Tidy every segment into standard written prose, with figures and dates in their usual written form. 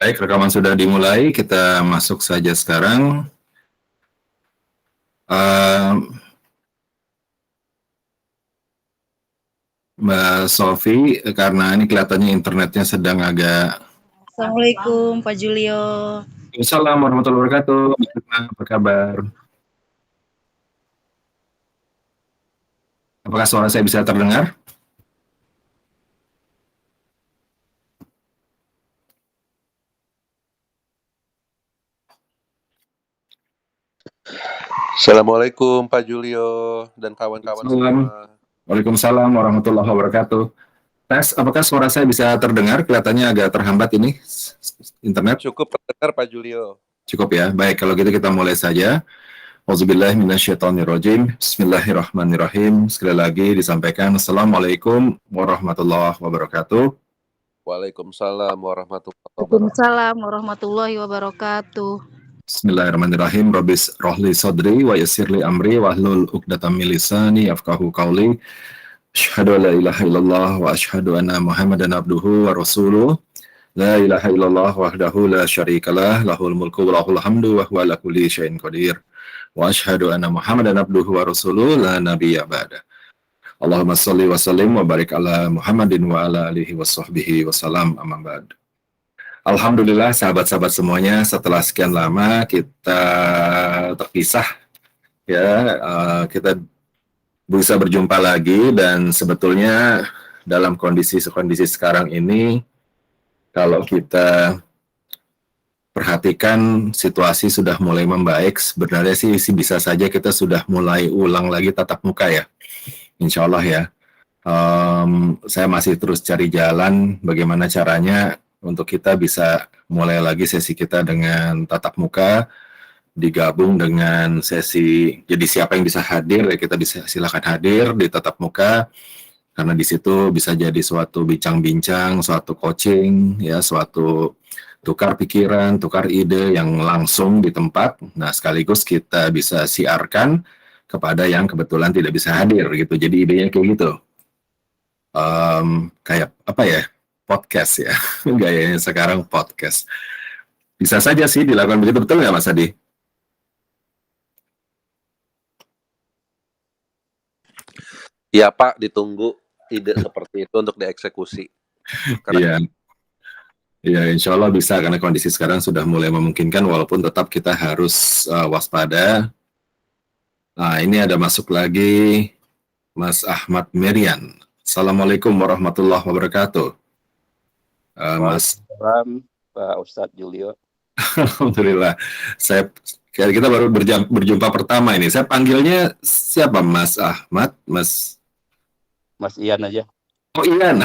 Baik, rekaman sudah dimulai. Kita masuk saja sekarang. Mbak Sofi, karena ini kelihatannya internetnya sedang agak. Assalamualaikum Pak Julio. Assalamualaikum warahmatullahi wabarakatuh. Apa kabar? Apakah suara saya bisa terdengar? Assalamualaikum Pak Julio dan kawan-kawan semua. Waalaikumsalam warahmatullahi wabarakatuh. Tes, apakah suara saya bisa terdengar? Kelihatannya agak terhambat ini internet. Cukup terdengar Pak Julio. Cukup ya. Baik, kalau gitu kita mulai saja. Auzubillahi minasyaitonirrajim. Bismillahirrahmanirrahim. Sekali lagi disampaikan Assalamualaikum warahmatullahi wabarakatuh. Waalaikumsalam warahmatullahi wabarakatuh. Waalaikumsalam warahmatullahi wabarakatuh. Bismillahirrahmanirrahim. Rabbis rohli sodri wa yassirli amri wahlul uqdatam min lisani yafqahu qawli. Asyhadu an la ilaha illallah wa asyhadu anna Muhammadan abduhu wa rasuluh. La ilaha illallah wahdahu la syarikalah lahul mulku wa lahul hamdu wa huwa ala kulli syai'in qadir. Wa asyhadu anna Muhammadan abduhu wa rasuluh la nabiyya ba'da. Allahumma shalli wa sallim wa barik ala Muhammadin wa ala alihi wa sahbihi wa salam amma ba'd. Alhamdulillah sahabat-sahabat semuanya, setelah sekian lama kita terpisah ya, kita bisa berjumpa lagi. Dan sebetulnya dalam kondisi sekarang ini, kalau kita perhatikan situasi sudah mulai membaik. Sebenarnya sih bisa saja kita sudah mulai ulang lagi tatap muka ya, insya Allah ya. Saya masih terus cari jalan bagaimana caranya untuk kita bisa mulai lagi sesi kita dengan tatap muka, digabung dengan sesi, jadi siapa yang bisa hadir ya kita bisa silakan hadir di tatap muka, karena di situ bisa jadi suatu bincang-bincang, suatu coaching ya, suatu tukar pikiran, tukar ide yang langsung di tempat. Nah, sekaligus kita bisa siarkan kepada yang kebetulan tidak bisa hadir gitu. Jadi idenya kayak gitu. Kayak apa ya? Podcast ya. Gayanya sekarang podcast. Bisa saja sih dilakukan begitu, betul nggak Mas Adi? Ya Pak, ditunggu ide seperti itu untuk dieksekusi. Iya. Ya, insya Allah bisa, karena kondisi sekarang sudah mulai memungkinkan, walaupun tetap kita harus waspada. Nah, ini ada masuk lagi Mas Ahmad Merian. Assalamualaikum warahmatullahi wabarakatuh. Mas. Salam Pak Ustadz Julio. Alhamdulillah. Kita baru berjumpa pertama ini. Saya panggilnya siapa? Mas Ahmad, Mas Ian aja. Oh Ian,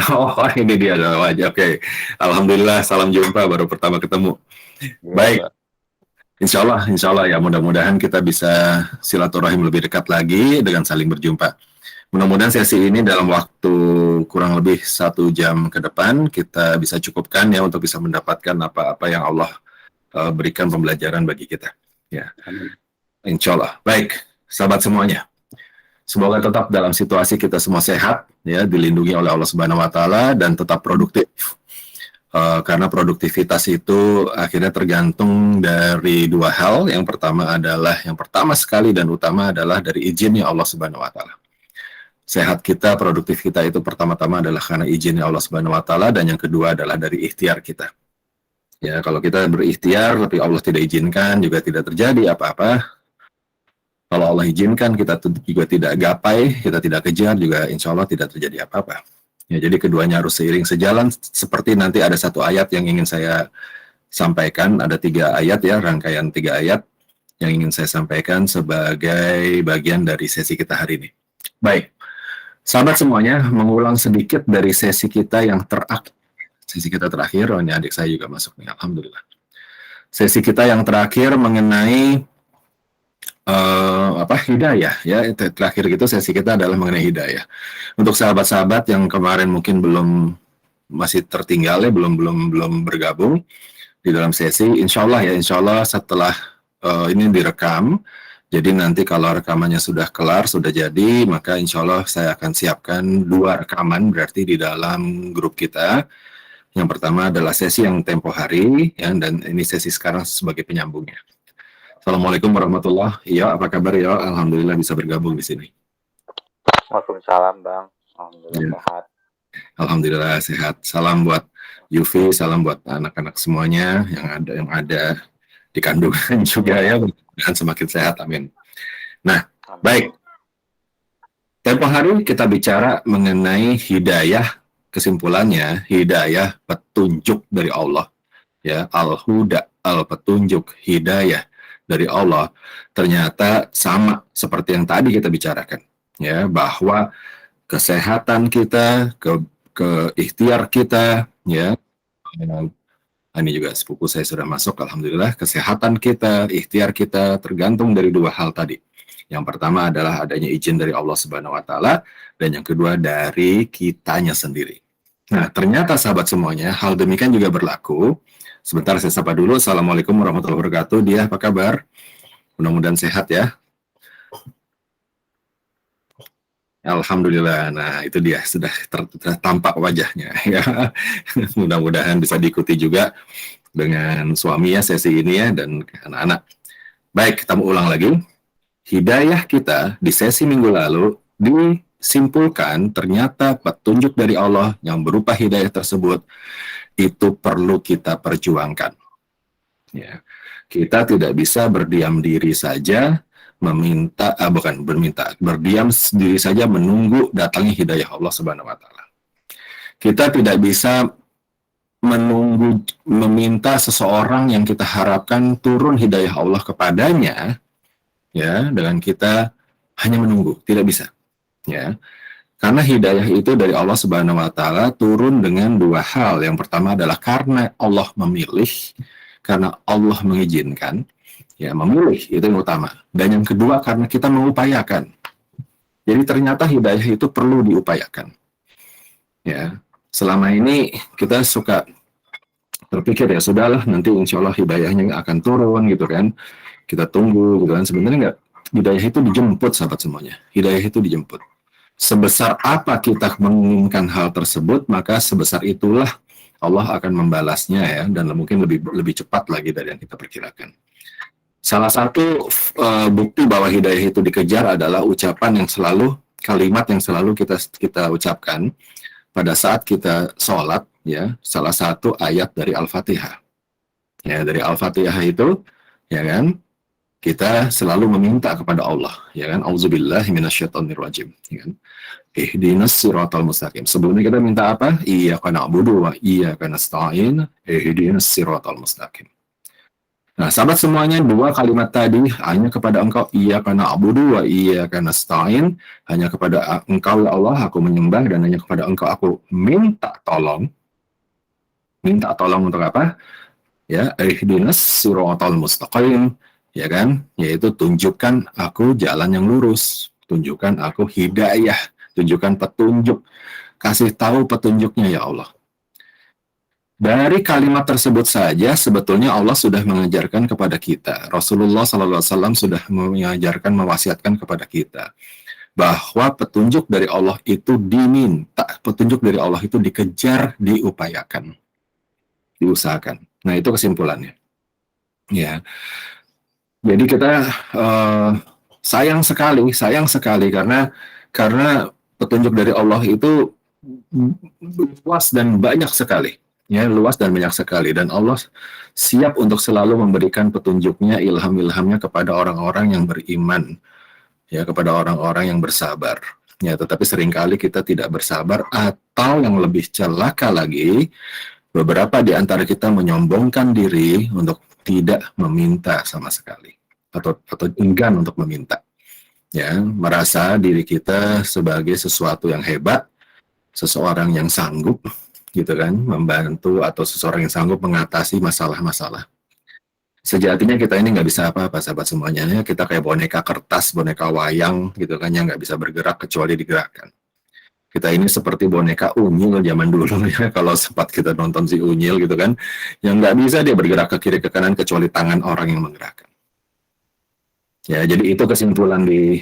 ini dia wajah. Oke. Alhamdulillah, salam jumpa, baru pertama ketemu. Ya, baik. Insya Allah ya, mudah-mudahan kita bisa silaturahim lebih dekat lagi dengan saling berjumpa. Mudah-mudahan sesi ini dalam waktu kurang lebih 1 jam ke depan kita bisa cukupkan ya untuk bisa mendapatkan apa-apa yang Allah berikan pembelajaran bagi kita. Ya, insya Allah. Baik, sahabat semuanya. Semoga tetap dalam situasi kita semua sehat, ya, dilindungi oleh Allah Subhanahu Wa Taala dan tetap produktif. Karena produktivitas itu akhirnya tergantung dari 2 hal. Yang pertama sekali dan utama adalah dari izinnya Allah Subhanahu Wa Taala. Sehat kita, produktif kita itu pertama-tama adalah karena izinnya Allah Subhanahu Wa Taala, dan yang kedua adalah dari ikhtiar kita. Ya, kalau kita berikhtiar tapi Allah tidak izinkan, juga tidak terjadi apa-apa. Kalau Allah izinkan, kita juga tidak gapai, kita tidak kejar, juga insya Allah tidak terjadi apa-apa. Ya, jadi keduanya harus seiring sejalan. Seperti nanti ada 1 ayat yang ingin saya sampaikan, ada 3 ayat ya, rangkaian 3 ayat yang ingin saya sampaikan sebagai bagian dari sesi kita hari ini. Baik, sahabat semuanya, mengulang sedikit dari sesi kita yang terakhir. Sesi kita terakhir, ini adik saya juga masuk nih, alhamdulillah. Sesi kita yang terakhir mengenai hidayah ya, terakhir gitu sesi kita adalah mengenai hidayah. Untuk sahabat-sahabat yang kemarin mungkin masih tertinggal ya, belum bergabung di dalam sesi, insya Allah setelah ini direkam, jadi nanti kalau rekamannya sudah kelar, sudah jadi, maka insya Allah saya akan siapkan 2 rekaman berarti di dalam grup kita Yang pertama adalah sesi yang tempo hari, ya, dan ini sesi sekarang sebagai penyambungnya. Assalamualaikum warahmatullahi wabarakatuh. Ya, apa kabar ya? Alhamdulillah bisa bergabung di sini. Waalaikumsalam Bang. Alhamdulillah Ya. sehat. Alhamdulillah sehat. Salam buat Yufi, salam buat anak-anak semuanya yang ada di kandungan juga ya. Dan semakin sehat, amin. Nah, Amin. baik. Tempo hari kita bicara mengenai hidayah, kesimpulannya hidayah petunjuk dari Allah. Ya, al-huda, al-petunjuk, hidayah dari Allah ternyata sama seperti yang tadi kita bicarakan. Ya, bahwa kesehatan kita, ke ikhtiar kita, ya. Ini juga sepupu saya sudah masuk, alhamdulillah. Kesehatan kita, ikhtiar kita tergantung dari dua hal tadi. Yang pertama adalah adanya izin dari Allah Subhanahu wa taala, dan yang kedua dari kitanya sendiri. Nah, ternyata sahabat semuanya, hal demikian juga berlaku. Sebentar saya sapa dulu. Assalamualaikum warahmatullahi wabarakatuh. Dia apa kabar? Mudah-mudahan sehat ya. Alhamdulillah. Nah, itu dia sudah tampak wajahnya ya. Mudah-mudahan bisa diikuti juga dengan suami ya sesi ini ya, dan anak-anak. Baik, kita mau ulang lagi. Hidayah kita di sesi minggu lalu disimpulkan ternyata petunjuk dari Allah yang berupa hidayah tersebut itu perlu kita perjuangkan. Ya. Kita tidak bisa berdiam diri saja berdiam diri saja menunggu datangnya hidayah Allah Subhanahu wa taala. Kita tidak bisa meminta seseorang yang kita harapkan turun hidayah Allah kepadanya, ya, dengan kita hanya menunggu, tidak bisa, ya. Karena hidayah itu dari Allah Subhanahu wa taala turun dengan dua hal. Yang pertama adalah karena Allah memilih, karena Allah mengizinkan. Ya, memilih itu yang utama. Dan yang kedua karena kita mengupayakan. Jadi ternyata hidayah itu perlu diupayakan. Ya, selama ini kita suka berpikir ya sudahlah nanti insya Allah hidayahnya akan turun gitu kan. Kita tunggu gitu kan. Sebenarnya enggak. Hidayah itu dijemput sahabat semuanya. Hidayah itu dijemput. Sebesar apa kita menginginkan hal tersebut, maka sebesar itulah Allah akan membalasnya ya, dan mungkin lebih cepat lagi dari yang kita perkirakan. Salah satu bukti bahwa hidayah itu dikejar adalah kalimat yang selalu kita ucapkan pada saat kita sholat, ya, salah satu ayat dari Al-Fatihah. Ya, dari Al-Fatihah itu, ya kan, kita selalu meminta kepada Allah, ya kan, auzubillahi minasyaitonirrajim, ya kan. Ihdinas siratal mustaqim. Sebelumnya kita minta apa? Iyyaka na'budu wa iyyaka nasta'in. Ihdinas siratal mustaqim. Nah, sahabat semuanya, dua kalimat tadi hanya kepada Engkau iyyaka na'budu wa iyyaka nasta'in, hanya kepada Engkau ya Allah aku menyembah, dan hanya kepada Engkau aku minta tolong. Minta tolong untuk apa? Ya, ihdinas siratal mustaqim, ya kan? Yaitu tunjukkan aku jalan yang lurus, tunjukkan aku hidayah, tunjukkan petunjuk, kasih tahu petunjuknya ya Allah. Dari kalimat tersebut saja sebetulnya Allah sudah mengajarkan kepada kita. Rasulullah SAW sudah mengajarkan, mewasiatkan kepada kita bahwa petunjuk dari Allah itu diminta, petunjuk dari Allah itu dikejar, diupayakan, diusahakan. Nah, itu kesimpulannya. Ya. Jadi kita sayang sekali karena petunjuk dari Allah itu luas dan banyak sekali. Ya, luas dan banyak sekali, dan Allah siap untuk selalu memberikan petunjuknya, ilham-ilhamnya kepada orang-orang yang beriman, ya, kepada orang-orang yang bersabar. Ya, tetapi seringkali kita tidak bersabar, atau yang lebih celaka lagi, beberapa di antara kita menyombongkan diri untuk tidak meminta sama sekali, atau enggan untuk meminta. Ya, merasa diri kita sebagai sesuatu yang hebat, seseorang yang sanggup, gitu kan, membantu, atau seseorang yang sanggup mengatasi masalah-masalah. Sejatinya kita ini nggak bisa apa-apa sahabat semuanya, ya. Kita kayak boneka kertas, boneka wayang gitu kan, yang nggak bisa bergerak kecuali digerakkan. Kita ini seperti boneka Unyil zaman dulu ya, kalau sempat kita nonton si Unyil gitu kan, yang nggak bisa dia bergerak ke kiri ke kanan kecuali tangan orang yang menggerakkan. Ya, jadi itu kesimpulan di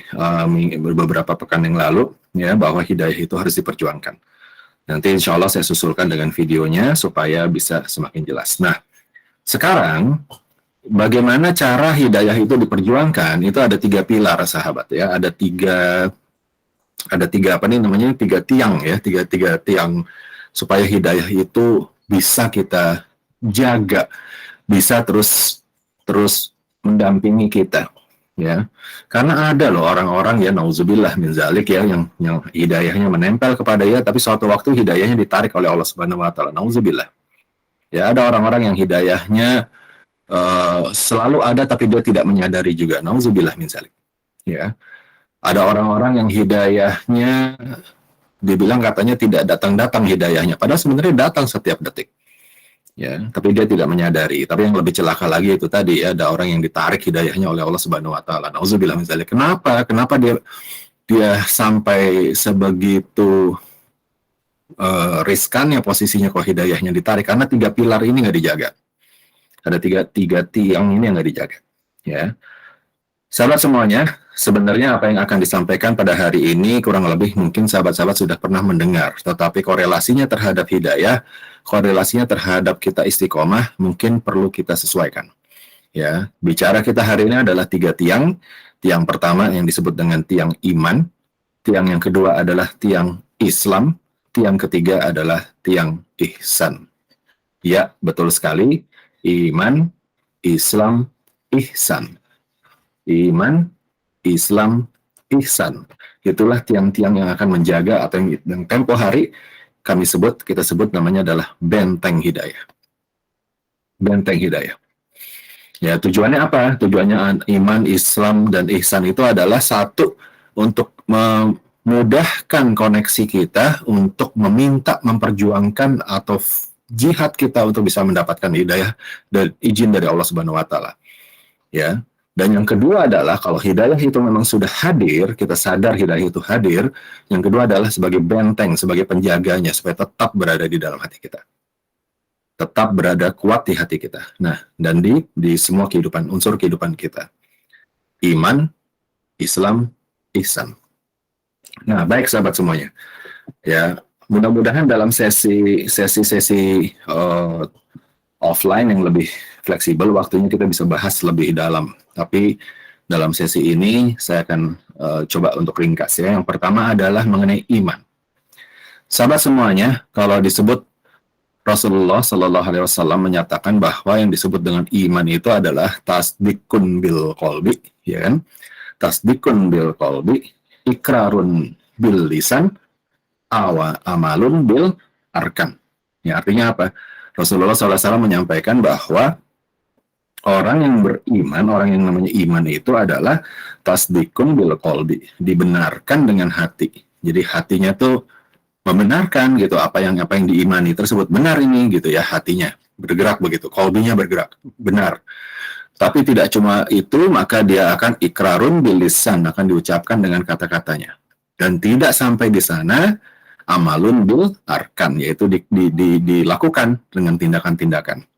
beberapa pekan yang lalu, ya, bahwa hidayah itu harus diperjuangkan. Nanti insya Allah saya susulkan dengan videonya supaya bisa semakin jelas. Nah, sekarang bagaimana cara hidayah itu diperjuangkan? Itu ada 3 pilar, sahabat ya. Ada tiga apa nih namanya? 3 tiang ya, tiga tiang supaya hidayah itu bisa kita jaga, bisa terus mendampingi kita. Ya, karena ada loh orang-orang ya nauzubillah min zalik ya yang hidayahnya menempel kepada dia, tapi suatu waktu hidayahnya ditarik oleh Allah Subhanahu Wa Taala. Nauzubillah. Ya, ada orang-orang yang hidayahnya selalu ada tapi dia tidak menyadari juga. Nauzubillah min zalik. Ya, ada orang-orang yang hidayahnya dibilang katanya tidak datang-datang hidayahnya, padahal sebenarnya datang setiap detik. Ya, tapi dia tidak menyadari. Tapi yang lebih celaka lagi itu tadi ya, ada orang yang ditarik hidayahnya oleh Allah Subhanahu Wa Taala. Nauzubillah min dzalik. Kenapa dia sampai sebegitu riskannya posisinya kok hidayahnya ditarik? Karena 3 pilar ini nggak dijaga. Ada tiga tiang ini yang nggak dijaga. Ya, sahabat semuanya, sebenarnya apa yang akan disampaikan pada hari ini kurang lebih mungkin sahabat-sahabat sudah pernah mendengar, tetapi korelasinya terhadap hidayah, korelasinya terhadap kita istiqomah mungkin perlu kita sesuaikan. Ya, bicara kita hari ini adalah 3 tiang. Tiang pertama yang disebut dengan tiang iman, tiang yang kedua adalah tiang Islam, tiang ketiga adalah tiang ihsan. Ya, betul sekali. Iman, Islam, ihsan. Iman, Islam, ihsan. Itulah tiang-tiang yang akan menjaga atau yang tempo hari kita sebut namanya adalah benteng hidayah. Benteng hidayah. Ya, tujuannya apa? Tujuannya iman, Islam, dan ihsan itu adalah satu, untuk memudahkan koneksi kita untuk meminta, memperjuangkan atau jihad kita untuk bisa mendapatkan hidayah dan izin dari Allah Subhanahu Wa Taala. Ya. Dan yang kedua adalah kalau hidayah itu memang sudah hadir, kita sadar hidayah itu hadir, yang kedua adalah sebagai benteng, sebagai penjaganya, supaya tetap berada di dalam hati kita. Tetap berada kuat di hati kita. Nah, dan di semua kehidupan, unsur kehidupan kita. Iman, Islam, ihsan. Nah, baik sahabat semuanya. Ya, mudah-mudahan dalam sesi offline yang lebih fleksibel waktunya kita bisa bahas lebih dalam. Tapi dalam sesi ini saya akan coba untuk ringkas ya. Yang pertama adalah mengenai iman. Sahabat semuanya, kalau disebut Rasulullah Shallallahu Alaihi Wasallam menyatakan bahwa yang disebut dengan iman itu adalah tasdikun bil qalbi, ya kan? Tasdikun bil qalbi, ikrarun bil lisan, amalun bil arkan. Ya, artinya apa? Rasulullah SAW menyampaikan bahwa orang yang beriman, orang yang namanya iman itu adalah tasdikun bil qalbi, dibenarkan dengan hati. Jadi hatinya tuh membenarkan gitu apa yang diimani tersebut benar ini gitu ya, hatinya bergerak begitu, qalbinya bergerak, benar. Tapi tidak cuma itu, maka dia akan ikrarun bil lisan, akan diucapkan dengan kata-katanya. Dan tidak sampai di sana, amalun bil arkan, yaitu dilakukan dengan tindakan-tindakan.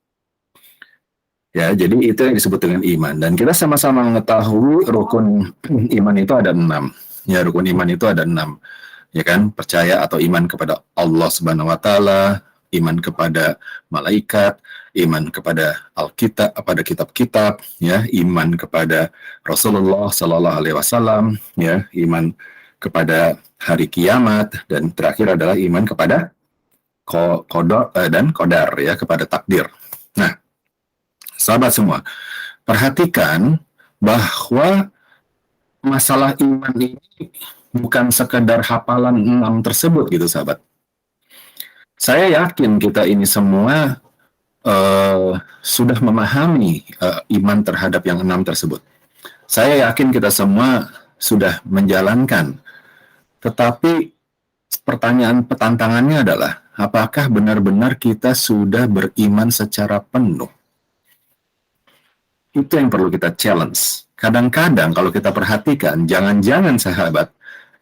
Ya, jadi itu yang disebut dengan iman. Dan kita sama-sama mengetahui rukun iman itu ada 6. Ya, rukun iman itu ada 6. Ya kan, percaya atau iman kepada Allah Subhanahu Wa Taala, iman kepada malaikat, iman kepada Alkitab, pada kitab-kitab, ya, iman kepada Rasulullah Sallallahu Alaihi Wasallam, ya, iman kepada hari kiamat, dan terakhir adalah iman kepada qada dan qadar, ya, kepada takdir. Nah, sahabat semua, perhatikan bahwa masalah iman ini bukan sekedar hafalan 6 tersebut gitu sahabat. Saya yakin kita ini semua sudah memahami iman terhadap yang 6 tersebut. Saya yakin kita semua sudah menjalankan. Tetapi tantangannya adalah apakah benar-benar kita sudah beriman secara penuh? Itu yang perlu kita challenge. Kadang-kadang kalau kita perhatikan, jangan-jangan sahabat,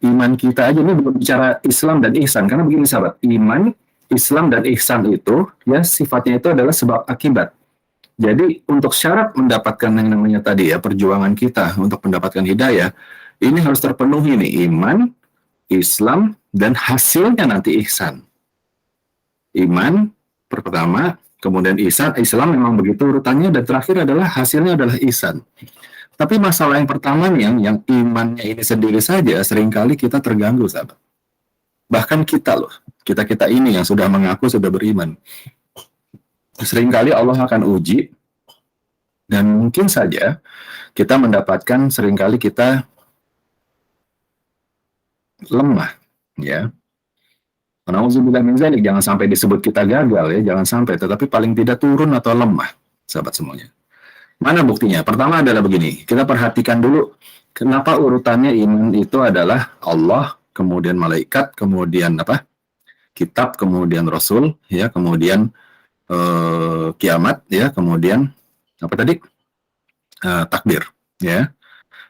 iman kita aja, ini belum bicara Islam dan ihsan, karena begini sahabat, iman, Islam dan ihsan itu ya sifatnya itu adalah sebab akibat. Jadi untuk syarat mendapatkan yang namanya tadi ya perjuangan kita untuk mendapatkan hidayah, ini harus terpenuhi nih, iman, Islam, dan hasilnya nanti ihsan. Iman pertama, kemudian ihsan. Islam memang begitu urutannya, dan terakhir adalah hasilnya adalah ihsan. Tapi masalah yang pertama nih, yang imannya ini sendiri saja seringkali kita terganggu, sahabat. Bahkan kita loh, kita ini yang sudah mengaku sudah beriman, seringkali Allah akan uji, dan mungkin saja kita mendapatkan, seringkali kita lemah, ya. Nauzubillah min dzalik, jangan sampai disebut kita gagal ya, jangan sampai, tetapi paling tidak turun atau lemah, sahabat semuanya. Mana buktinya? Pertama adalah begini, kita perhatikan dulu kenapa urutannya iman itu adalah Allah, kemudian malaikat, kemudian apa? Kitab, kemudian Rasul, ya, kemudian kiamat, ya, kemudian apa tadi? Takdir, ya.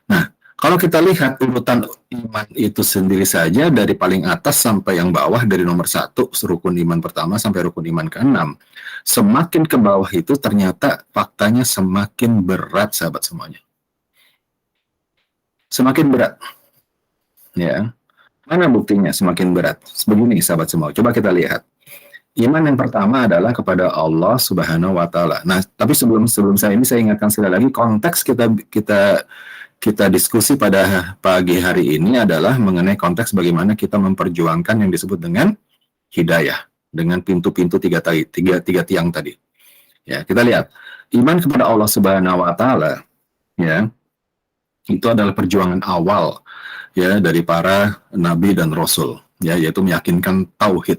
Nah, kalau kita lihat urutan iman itu sendiri saja dari paling atas sampai yang bawah, dari nomor 1 rukun iman pertama sampai rukun iman ke-6, semakin ke bawah itu ternyata faktanya semakin berat, sahabat semuanya. Semakin berat, ya. Mana buktinya semakin berat? Begini, sahabat semua, coba kita lihat. Iman yang pertama adalah kepada Allah Subhanahu wa Ta'ala. Nah, tapi sebelum saya ingatkan sekali lagi, konteks kita diskusi pada pagi hari ini adalah mengenai konteks bagaimana kita memperjuangkan yang disebut dengan hidayah, dengan pintu-pintu tiga tiang tadi. Ya, kita lihat iman kepada Allah Subhanahu wa Ta'ala, ya, itu adalah perjuangan awal, ya, dari para nabi dan rasul, ya, yaitu meyakinkan tauhid,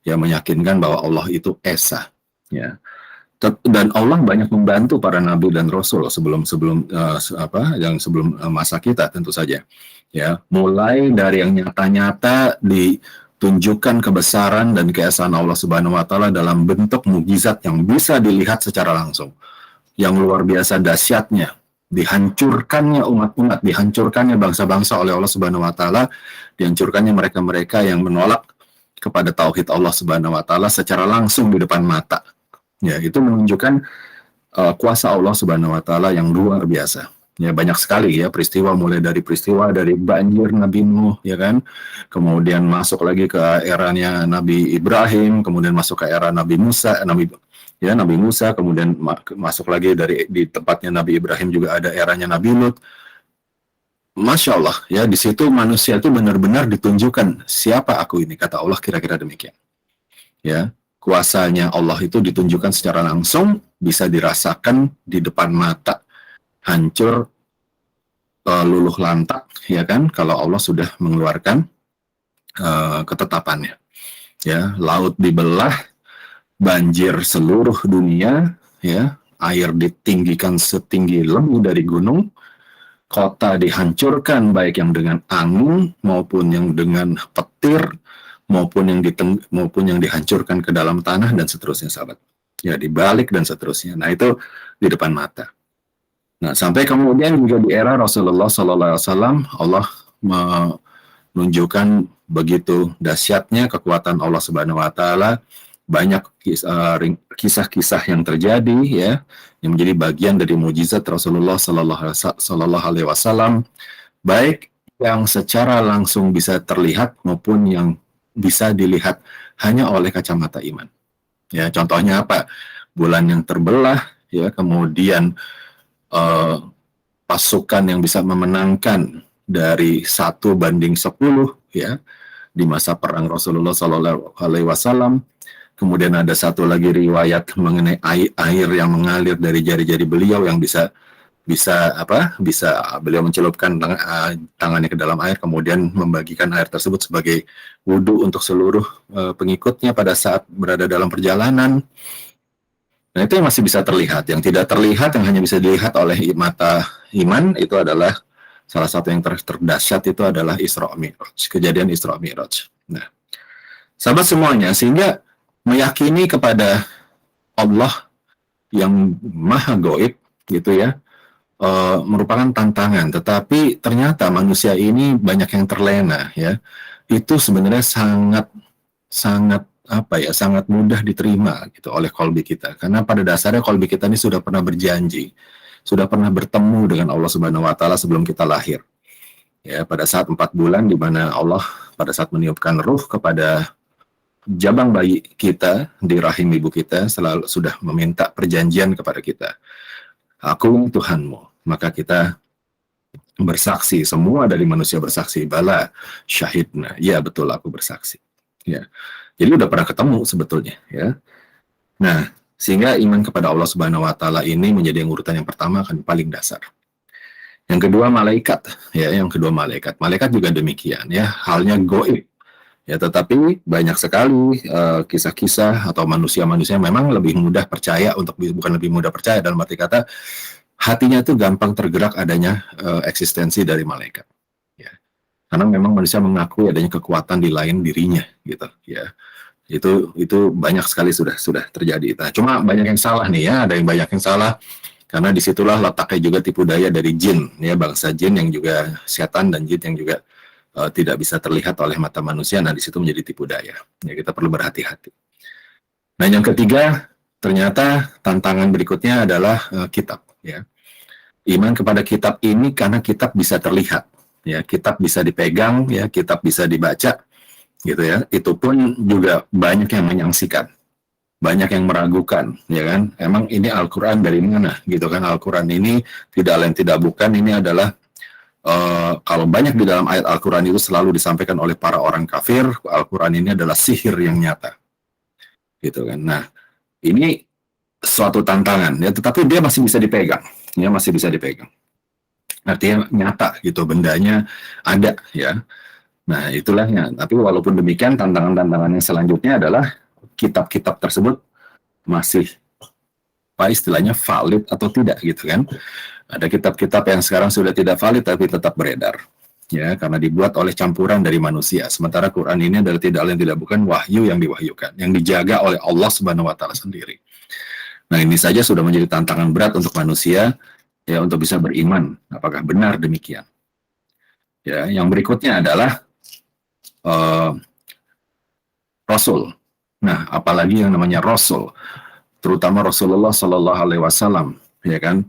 ya, meyakinkan bahwa Allah itu esa, ya. Dan Allah banyak membantu para nabi dan rasul sebelum masa kita, tentu saja, ya, mulai dari yang nyata-nyata ditunjukkan kebesaran dan keesaan Allah Subhanahu wa Ta'ala dalam bentuk mukjizat yang bisa dilihat secara langsung, yang luar biasa dahsyatnya, dihancurkannya umat-umat, dihancurkannya bangsa-bangsa oleh Allah Subhanahu wa Ta'ala, dihancurkannya mereka-mereka yang menolak kepada tauhid Allah Subhanahu wa Ta'ala secara langsung di depan mata. Ya, itu menunjukkan kuasa Allah Subhanahu wa Ta'ala yang luar biasa. Ya, banyak sekali ya peristiwa, mulai dari peristiwa dari banjir Nabi Nuh, ya kan, kemudian masuk lagi ke eranya Nabi Ibrahim, kemudian masuk ke era Nabi Musa, Nabi Musa, kemudian masuk lagi di tempatnya Nabi Ibrahim juga ada eranya Nabi Lut. Masya Allah, ya, di situ manusia itu benar-benar ditunjukkan siapa aku ini, kata Allah, kira-kira demikian. Ya. Kuasanya Allah itu ditunjukkan secara langsung, bisa dirasakan di depan mata, hancur, luluh lantak, ya kan, kalau Allah sudah mengeluarkan ketetapannya. Ya, laut dibelah, banjir seluruh dunia, ya, air ditinggikan setinggi lembu dari gunung, kota dihancurkan baik yang dengan angin maupun yang dengan petir, maupun yang dihancurkan ke dalam tanah, dan seterusnya, sahabat. Ya, dibalik dan seterusnya. Nah, itu di depan mata. Nah, sampai kemudian juga di era Rasulullah SAW, Allah menunjukkan begitu dahsyatnya kekuatan Allah Subhanahu wa Ta'ala. Banyak kisah-kisah yang terjadi, ya, yang menjadi bagian dari mukjizat Rasulullah SAW, baik yang secara langsung bisa terlihat maupun yang bisa dilihat hanya oleh kacamata iman. Ya, contohnya apa? Bulan yang terbelah, ya, kemudian pasukan yang bisa memenangkan dari 1-10, ya, di masa perang Rasulullah SAW. Kemudian ada satu lagi riwayat mengenai air yang mengalir dari jari-jari beliau yang bisa beliau mencelupkan tangannya ke dalam air, kemudian membagikan air tersebut sebagai wudhu untuk seluruh pengikutnya pada saat berada dalam perjalanan. Nah, itu yang masih bisa terlihat. Yang tidak terlihat, yang hanya bisa dilihat oleh mata iman, itu adalah salah satu yang terdahsyat, itu adalah Isra Mi'raj, kejadian Isra Mi'raj. Nah, sahabat semuanya, sehingga meyakini kepada Allah yang maha gaib, gitu ya, merupakan tantangan, tetapi ternyata manusia ini banyak yang terlena, ya. Itu sebenarnya sangat mudah diterima gitu oleh kolbi kita, karena pada dasarnya kolbi kita ini sudah pernah berjanji, sudah pernah bertemu dengan Allah Subhanahu wa Ta'ala sebelum kita lahir, ya, pada saat 4 bulan di mana Allah pada saat meniupkan ruh kepada jabang bayi kita di rahim ibu kita selalu sudah meminta perjanjian kepada kita. Aku Tuhanmu. Maka kita bersaksi, semua dari manusia bersaksi, bala syahidna. Ya betul, aku bersaksi. Ya. Jadi udah pernah ketemu sebetulnya, ya. Nah, sehingga iman kepada Allah Subhanahu wa taala ini menjadi yang urutan yang pertama, kan paling dasar. Yang kedua malaikat, ya, yang kedua malaikat. Malaikat juga demikian, ya, halnya gaib. Ya, tetapi banyak sekali kisah-kisah atau manusia-manusia memang lebih mudah percaya, bukan lebih mudah percaya dalam arti kata hatinya itu gampang tergerak adanya eksistensi dari malaikat. Ya. Karena memang manusia mengakui adanya kekuatan di lain dirinya, gitu, ya. Itu banyak sekali sudah terjadi. Nah, cuma banyak yang salah nih, ya, ada yang banyak yang salah. Karena disitulah letaknya juga tipu daya dari jin, ya, bangsa jin yang juga setan dan jin yang juga tidak bisa terlihat oleh mata manusia. Nah, di situ menjadi tipu daya. Ya, kita perlu berhati-hati. Nah, yang ketiga, ternyata tantangan berikutnya adalah kitab. Ya, iman kepada kitab ini karena kitab bisa terlihat. Ya, kitab bisa dipegang, ya, kitab bisa dibaca, gitu ya. Itu pun juga banyak yang menyaksikan. Banyak yang meragukan, ya kan? Emang ini Al-Quran dari mana? Gitu kan? Al-Quran ini tidak lain tidak bukan, ini adalah kalau banyak di dalam ayat Al-Quran itu selalu disampaikan oleh para orang kafir, Al-Quran ini adalah sihir yang nyata, gitu kan? Nah, ini suatu tantangan, ya, tetapi dia masih bisa dipegang, ya, masih bisa dipegang. Artinya nyata, gitu, bendanya ada, ya. Nah, itulahnya. Tapi walaupun demikian, tantangan-tantangan yang selanjutnya adalah kitab-kitab tersebut masih apa istilahnya valid atau tidak, gitu kan. Ada kitab-kitab yang sekarang sudah tidak valid tapi tetap beredar, ya, karena dibuat oleh campuran dari manusia. Sementara Quran ini adalah tidak lain tidak bukan wahyu yang diwahyukan, yang dijaga oleh Allah Subhanahu wa taala sendiri. Nah, ini saja sudah menjadi tantangan berat untuk manusia, ya, untuk bisa beriman apakah benar demikian. Ya, yang berikutnya adalah Rasul. Nah, apalagi yang namanya Rasul, terutama Rasulullah Shallallahu Alaihi Wasallam, ya kan,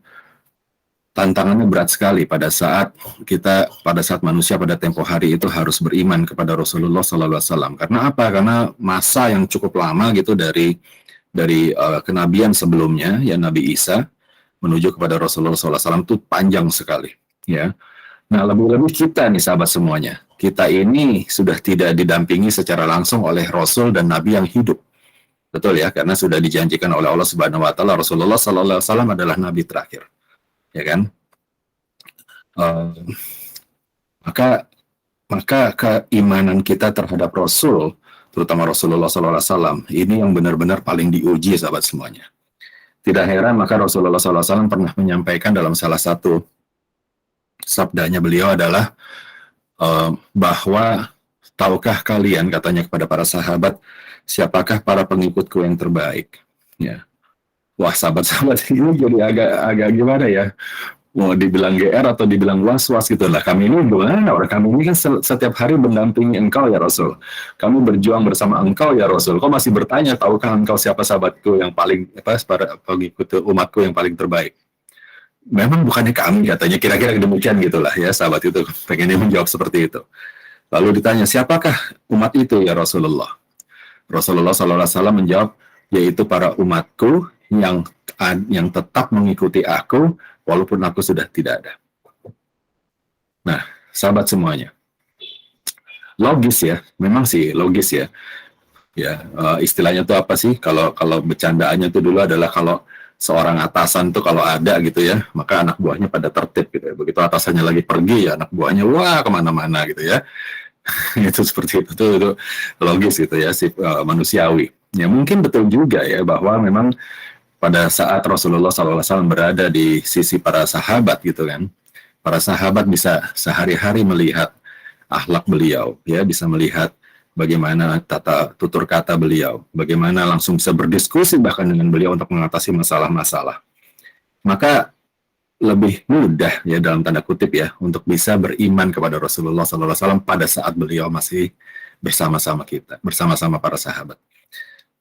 tantangannya berat sekali pada saat manusia pada tempo hari itu harus beriman kepada Rasulullah Shallallahu Alaihi Wasallam. Karena apa? Karena masa yang cukup lama gitu dari kenabian sebelumnya, ya, Nabi Isa menuju kepada Rasulullah Shallallahu Alaihi Wasallam itu panjang sekali, ya. Nah, lebih-lebih kita nih sahabat semuanya, kita ini sudah tidak didampingi secara langsung oleh Rasul dan Nabi yang hidup. Betul ya, karena sudah dijanjikan oleh Allah Subhanahu wa taala Rasulullah sallallahu alaihi wasallam adalah nabi terakhir. Ya kan? Maka keimanan kita terhadap Rasul, terutama Rasulullah sallallahu alaihi wasallam, ini yang benar-benar paling diuji sahabat semuanya. Tidak heran maka Rasulullah sallallahu alaihi wasallam pernah menyampaikan dalam salah satu sabdanya beliau adalah bahwa tahukah kalian, katanya kepada para sahabat, siapakah para pengikutku yang terbaik? Ya. Wah, sahabat-sahabat ini jadi agak gimana ya? Mau dibilang GR atau dibilang was-was gitu lah. Kami ini gimana? Orang kami ini kan setiap hari mendampingi engkau ya Rasul. Kami berjuang bersama engkau ya Rasul. Kau masih bertanya, tahukah engkau siapa sahabatku yang paling para pengikut umatku yang paling terbaik? Memang bukannya kami, katanya, kira-kira demikian gitulah ya, sahabat itu pengennya menjawab seperti itu. Lalu ditanya, siapakah umat itu ya Rasulullah? Rasulullah SAW menjawab, yaitu para umatku yang tetap mengikuti aku walaupun aku sudah tidak ada. Nah, sahabat semuanya, logis ya, memang sih logis ya. Ya, istilahnya itu apa sih? Kalau bercandaannya itu dulu adalah kalau seorang atasan tuh kalau ada gitu ya, maka anak buahnya pada tertib gitu ya. Begitu atasannya lagi pergi ya, anak buahnya wah kemana-mana gitu ya. Itu seperti itu logis gitu ya, manusiawi. Ya mungkin betul juga ya bahwa memang pada saat Rasulullah SAW berada di sisi para sahabat gitu kan, para sahabat bisa sehari-hari melihat akhlak beliau, ya, bisa melihat bagaimana tata tutur kata beliau, bagaimana langsung bisa berdiskusi bahkan dengan beliau untuk mengatasi masalah-masalah. Maka lebih mudah ya dalam tanda kutip ya untuk bisa beriman kepada Rasulullah SAW pada saat beliau masih bersama-sama kita, bersama-sama para sahabat.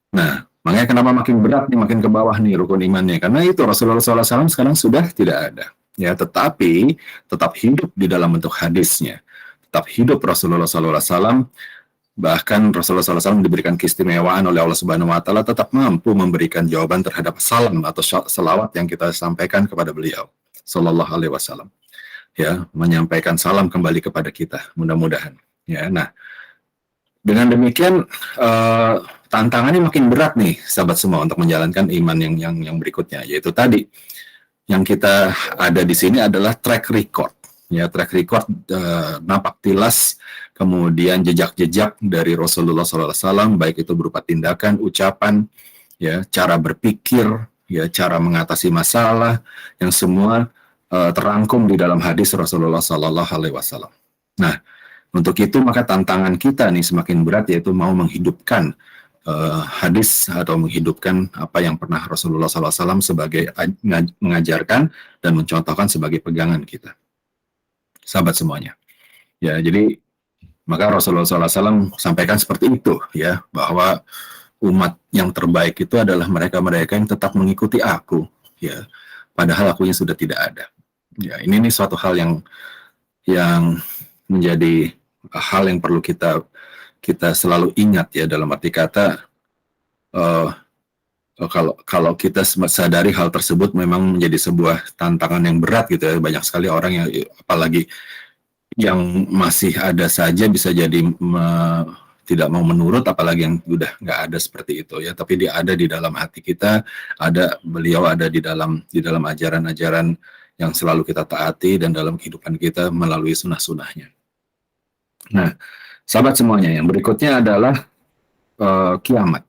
Nah, makanya kenapa makin berat nih, makin ke bawah nih rukun imannya, karena itu Rasulullah SAW sekarang sudah tidak ada, ya, tetapi tetap hidup di dalam bentuk hadisnya, tetap hidup Rasulullah SAW Bahkan Rasulullah SAW diberikan keistimewaan oleh Allah Subhanahu Wa Taala tetap mampu memberikan jawaban terhadap salam atau selawat yang kita sampaikan kepada beliau, Sallallahu Alaihi Wasallam. Ya, menyampaikan salam kembali kepada kita, mudah-mudahan. Ya, nah, dengan demikian tantangannya makin berat nih, sahabat semua, untuk menjalankan iman yang berikutnya, yaitu tadi yang kita ada di sini adalah track record. Ya, track record nampak tilas, kemudian jejak-jejak dari Rasulullah SAW, baik itu berupa tindakan, ucapan, ya, cara berpikir, ya, cara mengatasi masalah, yang semua terangkum di dalam hadis Rasulullah Sallallahu Alaihi Wasallam. Nah, untuk itu maka tantangan kita nih semakin berat, yaitu mau menghidupkan hadis atau menghidupkan apa yang pernah Rasulullah SAW sebagai mengajarkan dan mencontohkan sebagai pegangan kita, sahabat semuanya. Ya, jadi maka Rasulullah SAW sampaikan seperti itu, ya, bahwa umat yang terbaik itu adalah mereka-mereka yang tetap mengikuti aku, ya, padahal akunya sudah tidak ada. Ya, ini suatu hal yang menjadi hal yang perlu kita selalu ingat, ya, dalam arti kata kalau kita sadari hal tersebut memang menjadi sebuah tantangan yang berat, gitu ya. Banyak sekali orang yang apalagi yang masih ada saja bisa jadi tidak mau menurut, apalagi yang udah nggak ada seperti itu, ya. Tapi dia ada di dalam hati kita, beliau ada di dalam ajaran-ajaran yang selalu kita taati dan dalam kehidupan kita melalui sunnah-sunnahnya. Nah, sahabat semuanya, yang berikutnya adalah kiamat.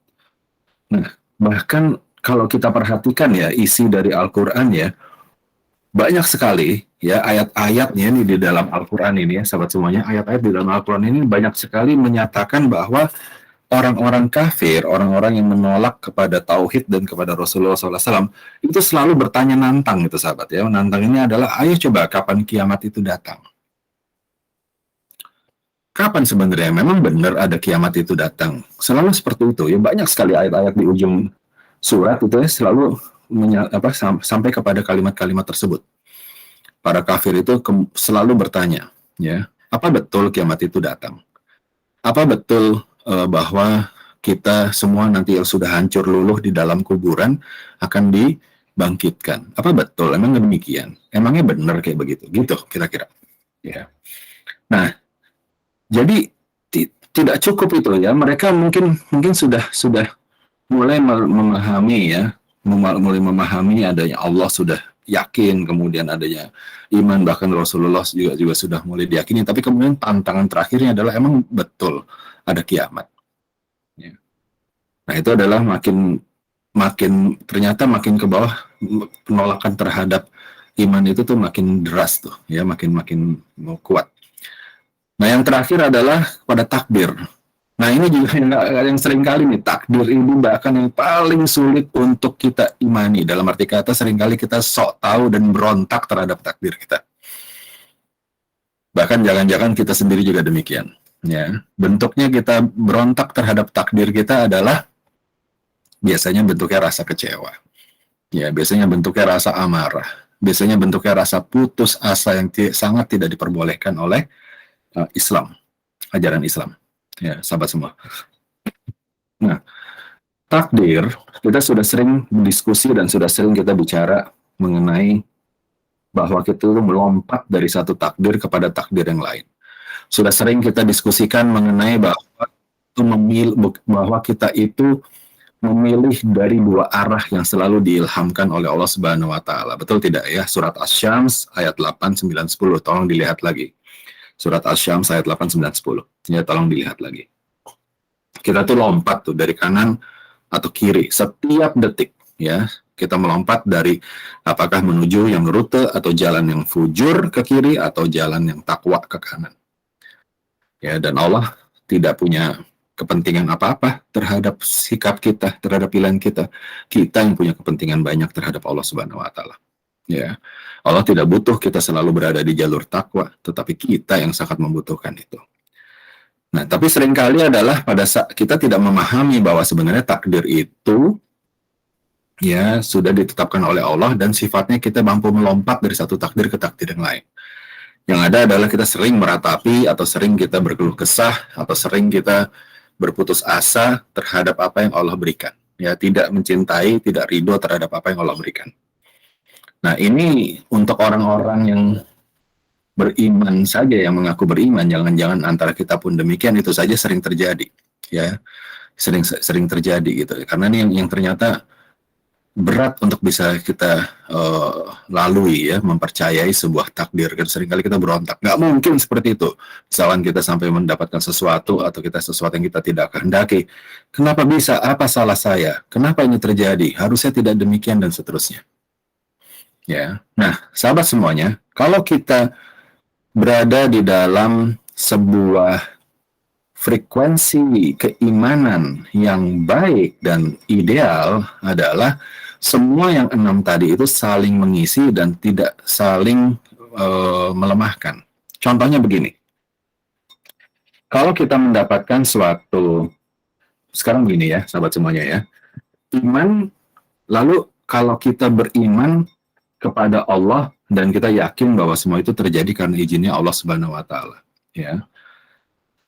Nah, bahkan kalau kita perhatikan, ya, isi dari Al-Quran, ya, banyak sekali, ya, ayat-ayatnya ini di dalam Al-Quran ini, ya, sahabat semuanya, ayat-ayat di dalam Al-Quran ini banyak sekali menyatakan bahwa orang-orang kafir, orang-orang yang menolak kepada tauhid dan kepada Rasulullah SAW, itu selalu bertanya nantang, itu sahabat, ya. Nantang ini adalah, ayo coba kapan kiamat itu datang? Kapan sebenarnya memang benar ada kiamat itu datang? Selalu seperti itu, ya. Banyak sekali ayat-ayat di ujung surat itu, ya, selalu sampai kepada kalimat-kalimat tersebut. Para kafir itu selalu bertanya, ya, apa betul kiamat itu datang? Apa betul bahwa kita semua nanti yang sudah hancur luluh di dalam kuburan akan dibangkitkan? Apa betul? Emang demikian? Emangnya benar kayak begitu? Gitu kira-kira. Ya. Nah, jadi tidak cukup itu, ya. Mereka mungkin sudah mulai memahami, ya, mulai memahami adanya Allah, sudah yakin, kemudian adanya iman, bahkan Rasulullah juga sudah mulai diyakini. Tapi kemudian tantangan terakhirnya adalah, emang betul ada kiamat? Ya. Nah, itu adalah ternyata makin ke bawah, penolakan terhadap iman itu tuh makin deras tuh, ya, makin kuat. Nah, yang terakhir adalah pada takdir. Nah, ini juga yang sering kali nih, takdir ini bahkan yang paling sulit untuk kita imani. Dalam arti kata, seringkali kita sok tahu dan berontak terhadap takdir kita. Bahkan jangan-jangan kita sendiri juga demikian. Ya, bentuknya kita berontak terhadap takdir kita adalah biasanya bentuknya rasa kecewa. Ya, biasanya bentuknya rasa amarah. Biasanya bentuknya rasa putus asa yang sangat tidak diperbolehkan oleh Islam, ajaran Islam. Ya, sahabat semua. Nah, takdir, kita sudah sering berdiskusi dan sudah sering kita bicara mengenai bahwa kita itu melompat dari satu takdir kepada takdir yang lain. Sudah sering kita diskusikan mengenai bahwa kita itu memilih dari dua arah yang selalu diilhamkan oleh Allah Subhanahu Wa Taala. Betul tidak, ya? Surat Asy-Syams ayat 8, 9, 10. Tolong dilihat lagi. Surat Asy-Syams ayat 8, 9, 10. Ya, tolong dilihat lagi. Kita tuh lompat tuh dari kanan atau kiri setiap detik, ya. Kita melompat dari apakah menuju yang rute atau jalan yang fujur ke kiri atau jalan yang takwa ke kanan. Ya, dan Allah tidak punya kepentingan apa-apa terhadap sikap kita, terhadap pilihan kita. Kita yang punya kepentingan banyak terhadap Allah Subhanahu Wa Taala. Ya, Allah tidak butuh kita selalu berada di jalur takwa, tetapi kita yang sangat membutuhkan itu. Nah, tapi seringkali adalah pada saat kita tidak memahami bahwa sebenarnya takdir itu, ya, sudah ditetapkan oleh Allah dan sifatnya kita mampu melompat dari satu takdir ke takdir yang lain. Yang ada adalah kita sering meratapi atau sering kita berkeluh kesah atau sering kita berputus asa terhadap apa yang Allah berikan. Ya, tidak mencintai, tidak ridho terhadap apa yang Allah berikan. Nah, ini untuk orang-orang yang beriman saja, yang mengaku beriman, jangan-jangan antara kita pun demikian, itu saja sering terjadi. Ya, sering terjadi gitu. Karena ini yang ternyata berat untuk bisa kita lalui, ya, mempercayai sebuah takdir. Kan seringkali kita berontak, nggak mungkin seperti itu. Misalkan kita sampai mendapatkan sesuatu atau kita sesuatu yang kita tidak kehendaki, kenapa bisa? Apa salah saya? Kenapa ini terjadi? Harusnya tidak demikian dan seterusnya. Ya, nah, sahabat semuanya, kalau kita berada di dalam sebuah frekuensi keimanan yang baik dan ideal adalah semua yang 6 tadi itu saling mengisi dan tidak saling melemahkan. Contohnya begini, kalau kita mendapatkan suatu, sekarang begini ya sahabat semuanya ya, iman, lalu kalau kita beriman kepada Allah dan kita yakin bahwa semua itu terjadi karena izinnya Allah Subhanahu wa taala, ya.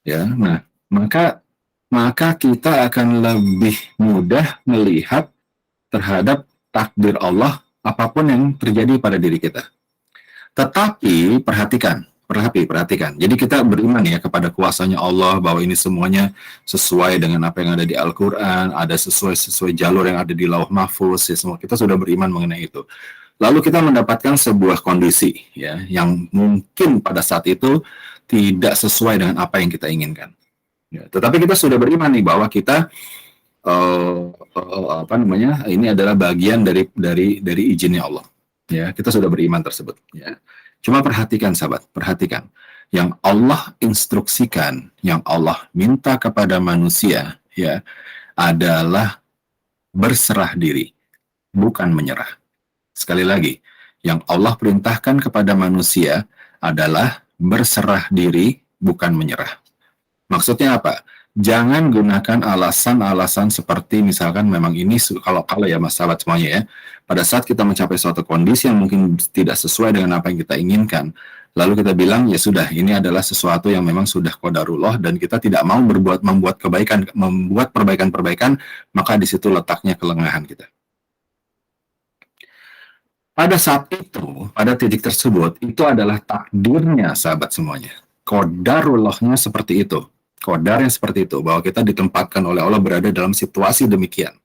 Ya, nah, maka kita akan lebih mudah melihat terhadap takdir Allah apapun yang terjadi pada diri kita. Tetapi perhatikan. Jadi kita beriman ya kepada kuasanya Allah bahwa ini semuanya sesuai dengan apa yang ada di Al-Qur'an, ada sesuai jalur yang ada di Lauh Mahfuz, ya, semua kita sudah beriman mengenai itu. Lalu kita mendapatkan sebuah kondisi ya yang mungkin pada saat itu tidak sesuai dengan apa yang kita inginkan. Ya, tetapi kita sudah beriman nih bahwa kita ini adalah bagian dari izinnya Allah. Ya, kita sudah beriman tersebut. Ya. Cuma perhatikan sahabat, perhatikan. Yang Allah instruksikan, yang Allah minta kepada manusia, ya, adalah berserah diri, bukan menyerah. Sekali lagi, yang Allah perintahkan kepada manusia adalah berserah diri, bukan menyerah. Maksudnya apa? Jangan gunakan alasan-alasan seperti misalkan memang ini, kalau ya mas sahabat semuanya ya, pada saat kita mencapai suatu kondisi yang mungkin tidak sesuai dengan apa yang kita inginkan, lalu kita bilang ya sudah, ini adalah sesuatu yang memang sudah qadarullah dan kita tidak mau membuat perbaikan-perbaikan, maka di situ letaknya kelengahan kita. Pada saat itu, pada titik tersebut, itu adalah takdirnya sahabat semuanya. Qadarullahnya seperti itu. Qadarnya seperti itu, bahwa kita ditempatkan oleh Allah berada dalam situasi demikian.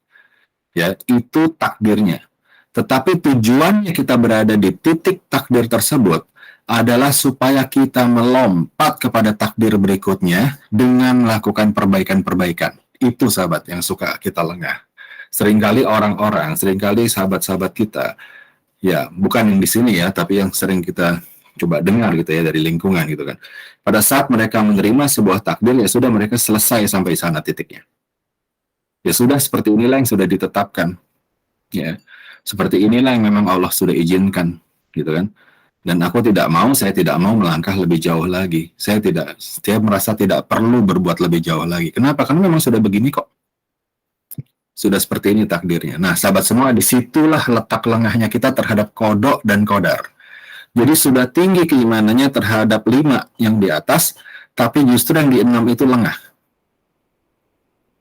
Ya, itu takdirnya. Tetapi tujuannya kita berada di titik takdir tersebut adalah supaya kita melompat kepada takdir berikutnya dengan melakukan perbaikan-perbaikan. Itu sahabat yang suka kita lengah. Seringkali seringkali sahabat-sahabat kita, ya, bukan yang di sini ya, tapi yang sering kita coba dengar gitu ya dari lingkungan gitu kan. Pada saat mereka menerima sebuah takdir, ya sudah mereka selesai sampai sana titiknya. Ya sudah, seperti inilah yang sudah ditetapkan. Ya, seperti inilah yang memang Allah sudah izinkan gitu kan. Dan saya tidak mau melangkah lebih jauh lagi. Saya merasa tidak perlu berbuat lebih jauh lagi. Kenapa? Karena memang sudah begini kok. Sudah seperti ini takdirnya. Nah, sahabat semua, disitulah letak lengahnya kita terhadap qada dan qadar. Jadi sudah tinggi keimanannya terhadap 5 yang di atas, tapi justru yang di 6 itu lengah.